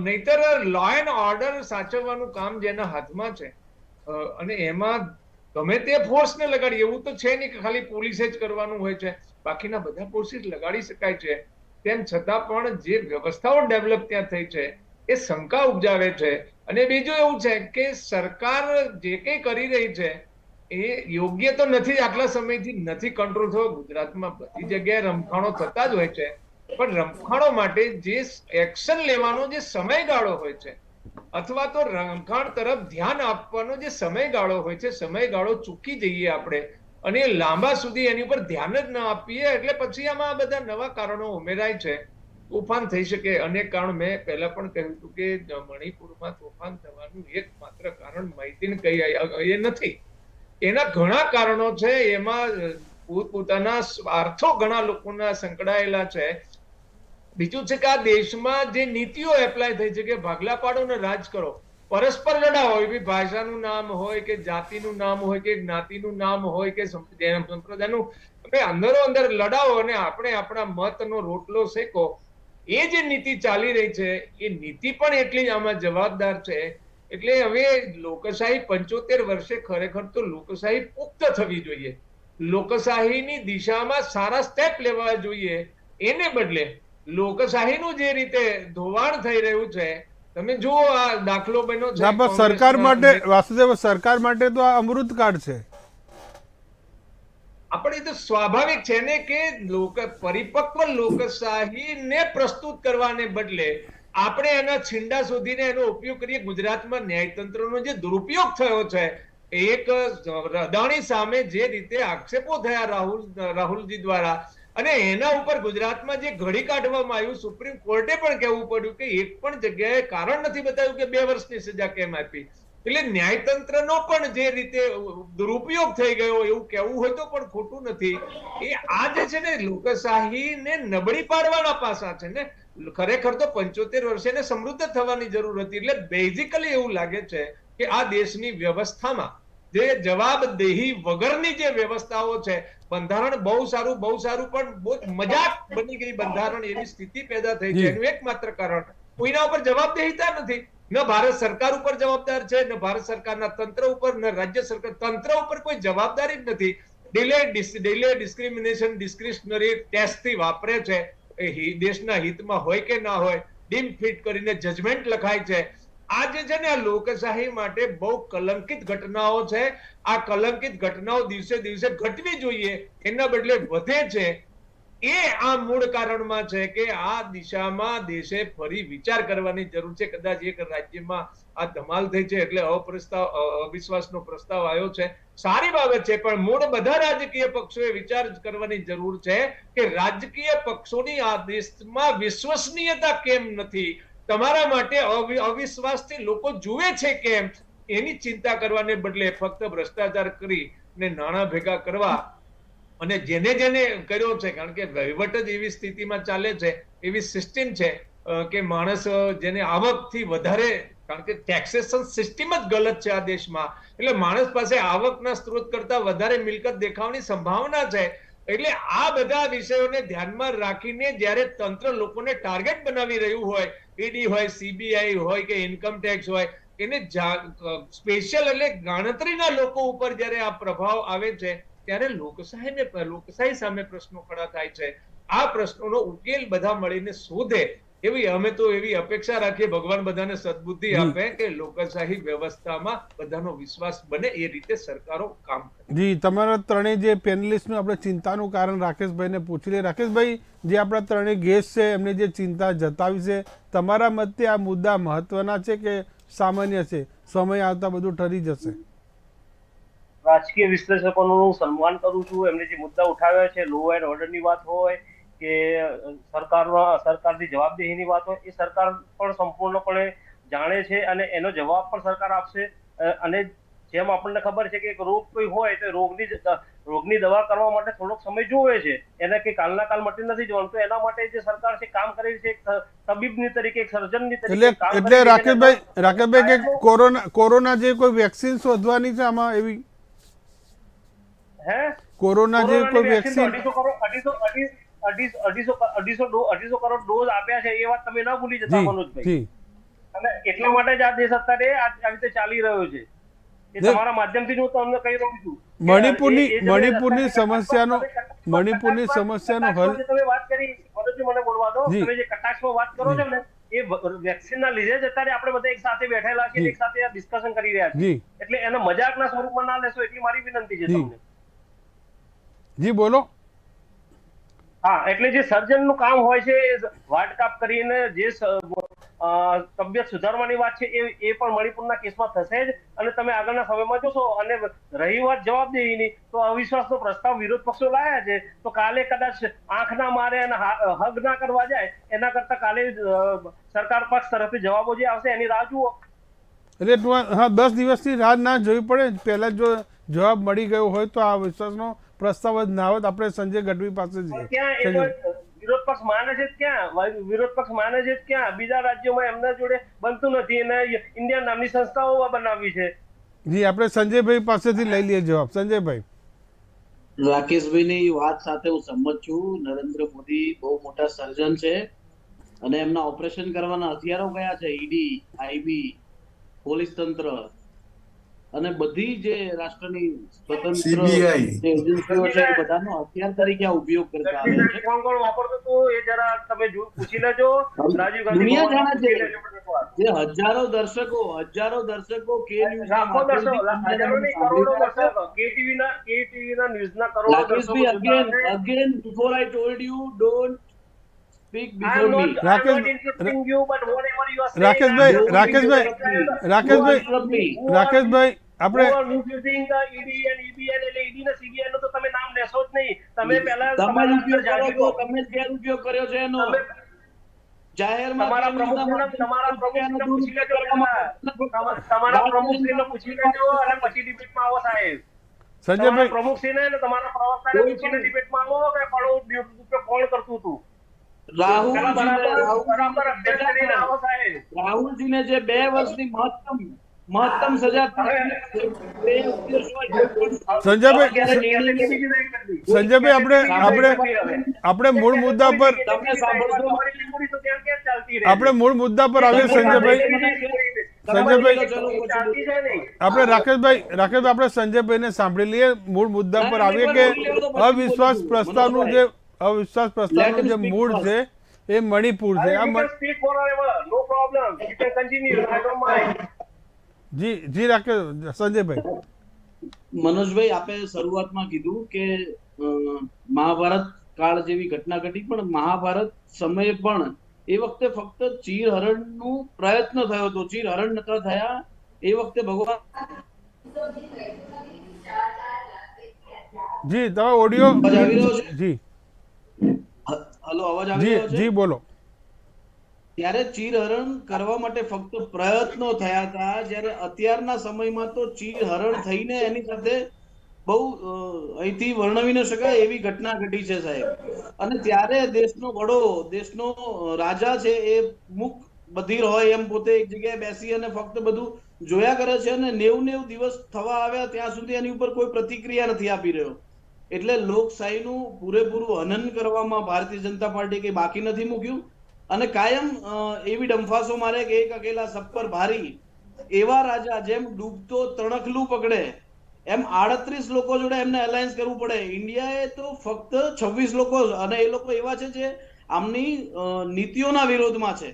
નહીતર લો એન્ડ ઓર્ડર સાચવવાનું કામ જેના હાથમાં છે, અને એમાં ગમે તે ફોર્સને લગાડી, એવું તો છે નહીં કે ખાલી પોલીસે જ કરવાનું હોય છે, બાકીના બધા ફોર્સિસ લગાડી શકાય છે. તેમ છતાં પણ જે વ્યવસ્થાઓ ડેવલપ ત્યાં થઈ છે એ શંકા ઉપજાવે છે. અને બીજું એવું છે કે સરકાર જે કંઈ કરી રહી છે એ યોગ્ય તો નથી, આટલા સમયથી નથી કંટ્રોલ થયો. ગુજરાતમાં બધી જગ્યાએ રમખાણો થતા જ હોય છે, પણ રમખાણો માટે જે એક્શન લેવાનો જે સમયગાળો હોય છે, અથવા તો રમખાણ તરફ ધ્યાન આપવાનો જે સમયગાળો હોય છે, સમયગાળો ચૂકી જઈએ આપણે અને લાંબા સુધી એની ઉપર ધ્યાન જ ના આપીએ, એટલે પછી આમાં બધા નવા કારણો ઉમેરાય છે. તોફાન થઈ શકે અનેક કારણ. મેં પહેલા પણ કહ્યું હતું કે મણિપુરમાં તોફાન થવાનું એકમાત્ર કારણ માહિતી એ નથી, એના ઘણા કારણો છે. એમાં પોતાના સ્વાર્થો ઘણા લોકોના સંકળાયેલા છે. બીજું છે કે આ દેશમાં જે નીતિઓ એપ્લાય થઈ છે કે ભાગલા પાડો ને રાજ કરો, પરસ્પર લડાવો, એવી ભાષાનું નામ હોય કે જાતિનું નામ હોય કે જ્ઞાતિનું નામ હોય કે સંપ્રદાયનું, અંદરો અંદર લડાવો અને આપણે આપણા મતનો રોટલો શેકો. એ જે નીતિ ચાલી રહી છે એ નીતિ પણ એટલી જ આમાં જવાબદાર છે. એટલે હવે લોકશાહી 75 વર્ષે ખરેખર તો લોકશાહી પુખ્ત થવી જોઈએ, લોકશાહીની દિશામાં સારા સ્ટેપ લેવા જોઈએ. એને બદલે લોકશાહીનું જે રીતે ધોવાણ થઈ રહ્યું છે, તમે જુઓ આ દાખલો બન્યો છે. સરકાર માટે, વાસુદેવ, સરકાર માટે તો આ અમૃતકાળ છે. આપણે તો સ્વાભાવિક છે ને કે પરિપક્વ લોકશાહીને પ્રસ્તુત કરવાને બદલે આપણે એના છીંડા શોધીને એનો ઉપયોગ કરીએ. ગુજરાતમાં ન્યાયતંત્રનો જે દુરુપયોગ થયો છે, એક અદાણી સામે જે રીતે આક્ષેપો થયા રાહુલજી દ્વારા, અને એના ઉપર ગુજરાતમાં જે ઘડી કાઢવામાં આવ્યું, સુપ્રીમ કોર્ટે પણ કહેવું પડ્યું કે એક પણ જગ્યાએ કારણ નથી બતાવ્યું કે 2 વર્ષની સજા કેમ આપી. એટલે ન્યાયતંત્રનો પણ જે રીતે દુરુપયોગ થઈ ગયો એવું કહેવું હોય તો પણ ખોટું નથી. એ આ જે છે ને લોકશાહીને નબળી પાડવાના પાસા છે ને. ખરેખર તો 75 વર્ષે એને સમૃદ્ધ થવાની જરૂર હતી. એટલે બેઝિકલી એવું લાગે છે કે આ દેશની વ્યવસ્થામાં જે જવાબદેહી વગરની જે વ્યવસ્થાઓ છે, બંધારણ બહુ સારું પણ બહુ મજાક બની ગઈ બંધારણ, એવી સ્થિતિ પેદા થઈ છે. એનું એકમાત્ર કારણ કોઈના ઉપર જવાબદેહીતા નથી. ન ભારત સરકાર ઉપર જવાબદાર છે, ન ભારત સરકારના તંત્ર ઉપર, ન રાજ્ય સરકાર તંત્ર ઉપર કોઈ જવાબદારી જ નથી. ડિલે ડિસ્ક્રિમિનેશન ડિસ્ક્રિશનરી ટેસ્ટથી વાપરે છે. એ દેશના હિતમાં હોય કે ના હોય ડીમ ફિટ કરીને જજમેન્ટ લખાય છે. આ જે છે ને આ લોકશાહી માટે બહુ કલંકિત ઘટનાઓ છે. આ કલંકિત ઘટનાઓ દિવસે દિવસે ઘટવી જોઈએ, એના બદલે વધે છે. એ આ મૂળ કારણમાં છે કે આ દિશામાં દેશે ફરી વિચાર કરવાની જરૂર છે. કદાચ એક રાજ્યમાં આ ધમાલ થઈ છે એટલે અવિશ્વાસનો પ્રસ્તાવ આવ્યો છે, સારી બાબત છે, પણ મૂળ બધા રાજકીય પક્ષોએ વિચાર કરવાની જરૂર છે કે રાજકીય પક્ષોની આ દેશમાં વિશ્વસનીયતા કેમ નથી, તમારા માટે અવિશ્વાસથી લોકો જુએ છે કેમ, એની ચિંતા કરવાને બદલે ફક્ત ભ્રષ્ટાચાર કરીને નાણાં ભેગા કરવા અને જેને કર્યો છે, કારણ કે વહીવટ જ એવી સ્થિતિમાં ચાલે છે, એવી સિસ્ટમ છે કે માણસ જેને આવકથી વધારે, કારણ કે ટેક્સેશન સિસ્ટમ જ ગલત છે આ દેશમાં, એટલે માણસ પાસે આવકના સ્ત્રોત કરતા વધારે મિલકત દેખાવાની સંભાવના છે. એટલે આ બધા વિષયોને ધ્યાનમાં રાખીને જ્યારે તંત્ર લોકોને ટાર્ગેટ બનાવી રહ્યું હોય, ઈડી હોય, CBI હોય કે ઇન્કમ ટેક્સ હોય, એને સ્પેશિયલ એટલે ગણતરીના લોકો ઉપર જ્યારે આ પ્રભાવ આવે છે ત્યારે લોકશાહી સામે પ્રશ્નો ખડા થાય છે. આ પ્રશ્નોનો ઉકેલ બધા મળીને શોધે એવી અમે તો એવી અપેક્ષા રાખીએ, ભગવાન બધાને સદબુદ્ધિ આપે કે લોકશાહી વ્યવસ્થામાં બધાનો વિશ્વાસ બને એ રીતે સરકારો કામ કરે. જી, તમારા ત્રણેય જે પેનલિસ્ટનું આપણે ચિંતાનું કારણ રાકેશભાઈને પૂછી લઈએ. રાકેશભાઈ, જે આપણા ત્રણેય ગેસ્ટ છે એમને જે ચિંતા જતાવી છે, તમારા મતે આ મુદ્દા મહત્વના છે કે સામાન્ય છે? સમય આવતા બધું ઠરી જશે? રાજકીય વિશ્લેષકોનું હું સન્માન કરું છું. એમને જે મુદ્દા ઉઠાવ્યા છે, લો એન્ડ ઓર્ડરની વાત હોય કે સરકારની જવાબદેહીની વાત હોય, એ સરકાર પણ સંપૂર્ણપણે જાણે છે અને એનો જવાબ પણ સરકાર આપશે. અને જેમ આપણને ખબર છે કે એક રોગ કોઈ હોય તો રોગની દવા કરવા માટે થોડોક સમય જોવે છે, એને કે કાલના કાલ મટી નથી જવાનું. તો એના માટે જે સરકાર છે કામ કરી છે, એક તબીબની તરીકે, એક સર્જનની તરીકે. એટલે રાકેશભાઈ કે કોરોના જે કોઈ વેક્સિન શોધવાની છે આમાં એવી? કોરોના જે કોઈ વેક્સિન 250 કરોડ ડોઝ આપ્યા છે એ વાત તમે ના ભૂલી જતા મનોજભાઈ. અને એટલા માટે જ આ દેશ અત્યારે આવી રીતે ચાલી રહ્યો છે. એ તમારા માધ્યમથી હું તમને કહી રહ્યો છું. મણિપુરની સમસ્યાનો હલ તમે વાત કરી, મનોજજી મને બોલવા દો. તમે જે કટાક્ષમાં વાત કરો છો ને, એ વેક્સિનના લીધે જ અત્યારે આપણે બધા એક સાથે બેઠેલા છીએ, એક સાથે ડિસ્કશન કરી રહ્યા છીએ. એટલે એને મજાકના સ્વરૂપમાં ના લેશો એટલી મારી વિનંતી છે તમને. જી બોલો. હા, એટલે જે સર્જનનું કામ હોય છે એ વાટકાપ કરીને જે તબિયત સુધારવાની વાત છે એ પણ મણિપુરના કેસમાં થશે જ. અને તમે આગળના સમયમાં જોશો. અને રહી વાત જવાબદેહીની, તો અવિશ્વાસનો પ્રસ્તાવ વિરોધ પક્ષો લાયા છે, તો કાલે કદાચ આંખ ના મારે અને હગ ના કરવા જાય એના કરતા કાલે સરકાર પક્ષ તરફથી જવાબો જે આવશે એની રાહ જુઓ. એટલે હા, 10 દિવસની રાહ ના જોવી પડે. પહેલા જો જવાબ મળી ગયો હોય તો આ વિશ્વાસનો પ્રસ્તાવ જ ના હોત. આપણે સંજય ગઢવી પાસે વિરોધ પક્ષ માને છે ક્યાં બીજા રાજ્યોમાં એમના જોડે બનતું નથી અને ઇન્ડિયા નામની સંસ્થાઓ બનાવી છે. જી, આપણે સંજયભાઈ પાસેથી લઈ લઈએ જવાબ. સંજયભાઈ. રાકેશભાઈની વાત સાથે હું સંમત છું. નરેન્દ્ર મોદી બહુ મોટા સર્જન છે અને એમના ઓપરેશન કરવાના હથિયારો કયા છે? ઈડી, આઈબી, પોલીસ તંત્ર અને બધી જે રાષ્ટ્રની સ્વતંત્ર એજન્સીઓ છે એ બધાનો હથિયાર તરીકે ઉપયોગ કરતા આવે છે. કોણ કોણ વાપરતું હતું એ જરા તમે પૂછી લેજો. રાજીવ ગાંધી દુનિયા જાણે છે જે હજારો દર્શકો કે કેટીવીના ન્યૂઝના કરોડો દર્શકો. again before I told you, don't speak I am before not interrupting you, but whatever you are saying, રાકેશભાઈ આપણે misusing the ED and EBN એટલે ED ને CBN નું તો તમે નામ લેશો જ નહીં. તમે પહેલા તમે ઉપયોગ કર્યો છે એનો જાહેરમાં તમારા પ્રમુખને પૂછી લેજો. તમારા પ્રમુખશ્રીને પૂછી લેજો અને પછી ડિબેટમાં આવો સાહેબ. સંજયભાઈ, પ્રમુખશ્રીને અને તમારા પ્રવક્તાને પૂછીને ડિબેટમાં આવો કે કોણ કરતું હતું. રાહુલજીને જે 2 વર્ષની મહત્તમ સજા સંજયભાઈ આપણે મૂળ મુદ્દા પર આવીએ. સંજયભાઈ આપણે રાકેશભાઈ આપણે સંજયભાઈને સાંભળી લઈએ. મૂળ મુદ્દા પર આવીએ કે અવિશ્વાસ પ્રસ્તાવનું જે મૂળ છે એ મણિપુર છે. જી રાકેશ. સંજયભાઈ. મનોજભાઈ, આપે શરૂઆતમાં કીધું કે મહાભારત કાળ જેવી ઘટના ઘટી, પણ મહાભારત સમયે પણ એ વખતે ફક્ત ચીરહરણનું પ્રયત્ન થયો હતો, ચીરહરણ નતા થયા. એ વખતે ભગવાન જી તમે ઓડિયો જી હલો અવાજ આવી રહ્યો છે? જી બોલો. ત્યારે ચીરહરણ કરવા માટે ફક્ત પ્રયત્નો થયા હતા, જ્યારે અત્યારના સમયમાં તો ચીરહરણ થઈને એની સાથે બહુ અહીંથી વર્ણવી ન શકાય એવી ઘટના ઘટી છે સાહેબ. અને ત્યારે દેશનો વડો, દેશનો રાજા છે એ મુખ બધીર હોય એમ પોતે એક જગ્યાએ બેસી અને ફક્ત બધું જોયા કરે છે અને 90 દિવસ થવા આવ્યા ત્યાં સુધી એની ઉપર કોઈ પ્રતિક્રિયા નથી આપી રહ્યો. એટલે લોકશાહીનું પૂરેપૂરું હનન કરવામાં ભારતીય જનતા પાર્ટી કઈ બાકી નથી મૂક્યું અને કાયમ એવી ડંફાસો મારે કે એક અકેલા સબ પર ભારી એવા રાજા જેમ ડૂબતો તણખલું પકડે એમ 38 લોકો જોડે એમને અલાયન્સ કરવું પડે. ઇન્ડિયાએ તો ફક્ત 26 લોકો, અને એ લોકો એવા છે જે આમની નીતિઓના વિરોધમાં છે.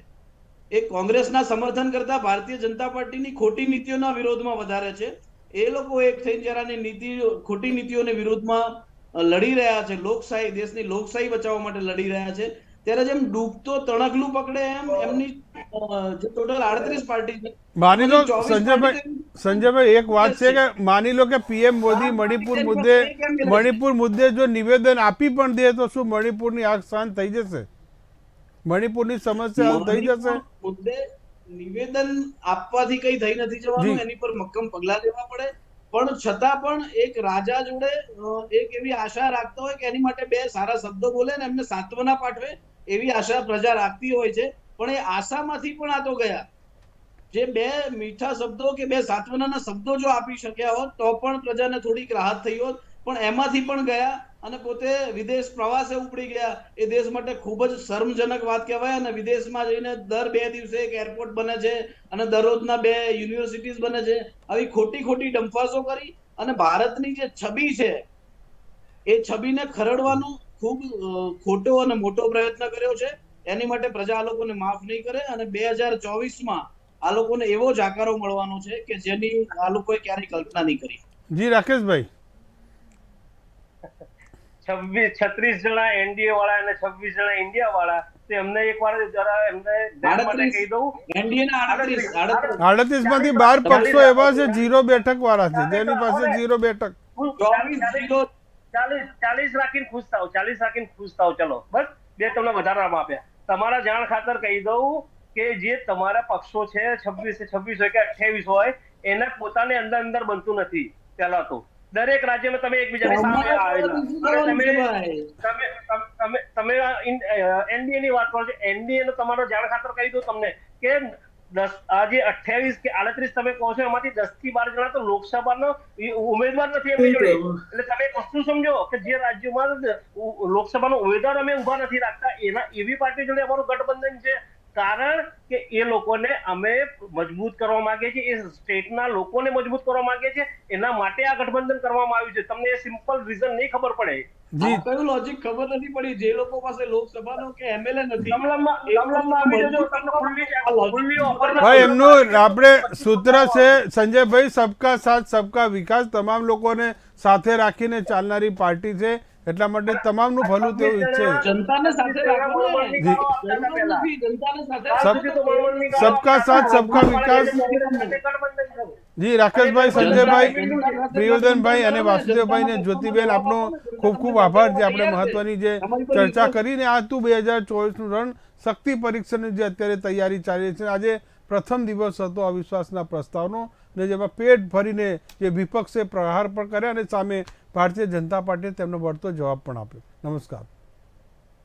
એ કોંગ્રેસના સમર્થન કરતા ભારતીય જનતા પાર્ટીની ખોટી નીતિઓના વિરોધમાં વધારે છે. એ લોકો એક થઈને જરાની ખોટી નીતિઓની વિરોધમાં લડી રહ્યા છે, લોકશાહી, દેશની લોકશાહી બચાવવા માટે લડી રહ્યા છે. ત્યારે જેમ ડૂબતો તણખલું પકડે એમ એમની જે ટોટલ 38 પાર્ટી છે, માની લો 24 સંજયભાઈ એક વાત છે કે માની લો કે પીએમ મોદી મણિપુર મુદ્દે જો નિવેદન આપી પણ દે તો શું મણિપુરની આગ શાંત થઈ જશે? મણિપુરની સમસ્યા હલ થઈ જશે? મુદ્દે નિવેદન આપવાથી કઈ થઈ નથી જવાનું, એની પર મક્કમ પગલા લેવા પડે. પણ છતાં પણ એક રાજા જોડે એક એવી આશા રાખતો હોય કે એની માટે બે સારા શબ્દો બોલે ને એમને સાંત્વના પાઠવે, એવી આશા પ્રજા રાખતી હોય છે. પણ એ આશામાંથી પણ આ તો ગયા. જે બે મીઠા શબ્દો કે બે સાંત્વનાના શબ્દો જો આપી શક્યા હોત તો પણ પ્રજાને થોડીક રાહત થઈ હોત, પણ એમાંથી પણ ગયા અને પોતે વિદેશ પ્રવાસે ઉપડી ગયા. એ દેશ માટે ખૂબ જ શર્મજનક વાત કહેવાય. અને વિદેશમાં જઈને દર 2 દિવસે એક એરપોર્ટ બને છે અને દરરોજના 2 યુનિવર્સિટીઝ બને છે. આવી ખોટી ખોટી ડંફાસો કરી અને ભારતની જે છબી છે એ છબીને ખરડવાનો ખૂબ ખોટો અને મોટો પ્રયત્ન કર્યો છે. એની માટે પ્રજા આ લોકોને માફ નહીં કરે અને 2024માં આ લોકોને એવો જાકારો મળવાનો છે કે જેની આ લોકોએ ક્યારેય કલ્પના નહીં કરી. જી રાકેશભાઈ. 36 જણા એનડીએ વાળા અને 26 જણા ઇન્ડિયા વાળા, તો એમને એકવાર જરા એમને ધ્યાન માટે કહી દઉં, એનડીએના 38 38 માંથી 12 પક્ષો એવા છે 0 બેઠક વાળા છે, જેની પાસે 0 બેઠક. 40 રાખીને ખુશ થાવ, 40 રાખીને ખુશ થાવ. ચલો બસ 2 તમને વધારામાં આપ્યા. તમારા જાણ ખાતર કહી દઉં કે જે તમારા પક્ષો છે 26 હોય કે 28 હોય, એને પોતાને અંદર બનતું નથી. પહેલા તો દરેક રાજ્યમાં તમે એકબીજાની સામે આવેલા, તમે એનડીએ ની વાત કરો છો. એનડીએ નો તમારો જાણ ખાતર કહી દઉં તમને કે 10 આજે 28 કે 38 તમે કહો છો, એમાંથી 10 થી 12 જણા તો લોકસભાનો ઉમેદવાર નથી એમની જોડે. એટલે તમે એક વસ્તુ સમજો કે જે રાજ્યોમાં લોકસભાનો ઉમેદવાર અમે ઉભા નથી રાખતા, એવી પાર્ટી જોડે અમારું ગઠબંધન છે. કારણ કે એ લોકોને અમે મજબૂત કરવા માંગે છે, એ સ્ટેટના લોકોને મજબૂત કરવા માંગે છે, એના માટે આ ગઠબંધન કરવામાં આવ્યું છે. તમને એ સિમ્પલ રીઝન નહીં ખબર પડે. જી કયું લોજિક ખબર નથી પડી. જે લોકો પાસે લોકસભાનો કે એમએલએ નથી, ભાઈ એમનું આપણે સૂત્ર છે સંજયભાઈ, સબકા સાથ સબકા વિકાસ. તમામ લોકોને સાથે રાખીને ચાલનારી પાર્ટી છે, એટલા માટે તમામનું ભલું તેવું ઈચ્છે. જનતાને સાથે રાખો, સબકા સાથ સબકા વિકાસ. જી રાકેશભાઈ, સંજયભાઈ, પ્રિયોદનભાઈ અને વાસુદેવભાઈ ને જ્યોતિબેન, આપનો ખૂબ ખૂબ આભાર. જે આપણે મહત્વની જે ચર્ચા કરીને આ હતું 2024નું રણ શક્તિ પરીક્ષણની જે અત્યારે તૈયારી ચાલી છે. આજે પ્રથમ દિવસ હતો અવિશ્વાસના પ્રસ્તાવનો, ને જેમાં પેટ ભરીને જે વિપક્ષે પ્રહાર પણ કર્યા અને સામે ભારતીય જનતા પાર્ટીએ તેમનો વળતો જવાબ પણ આપ્યો. નમસ્કાર.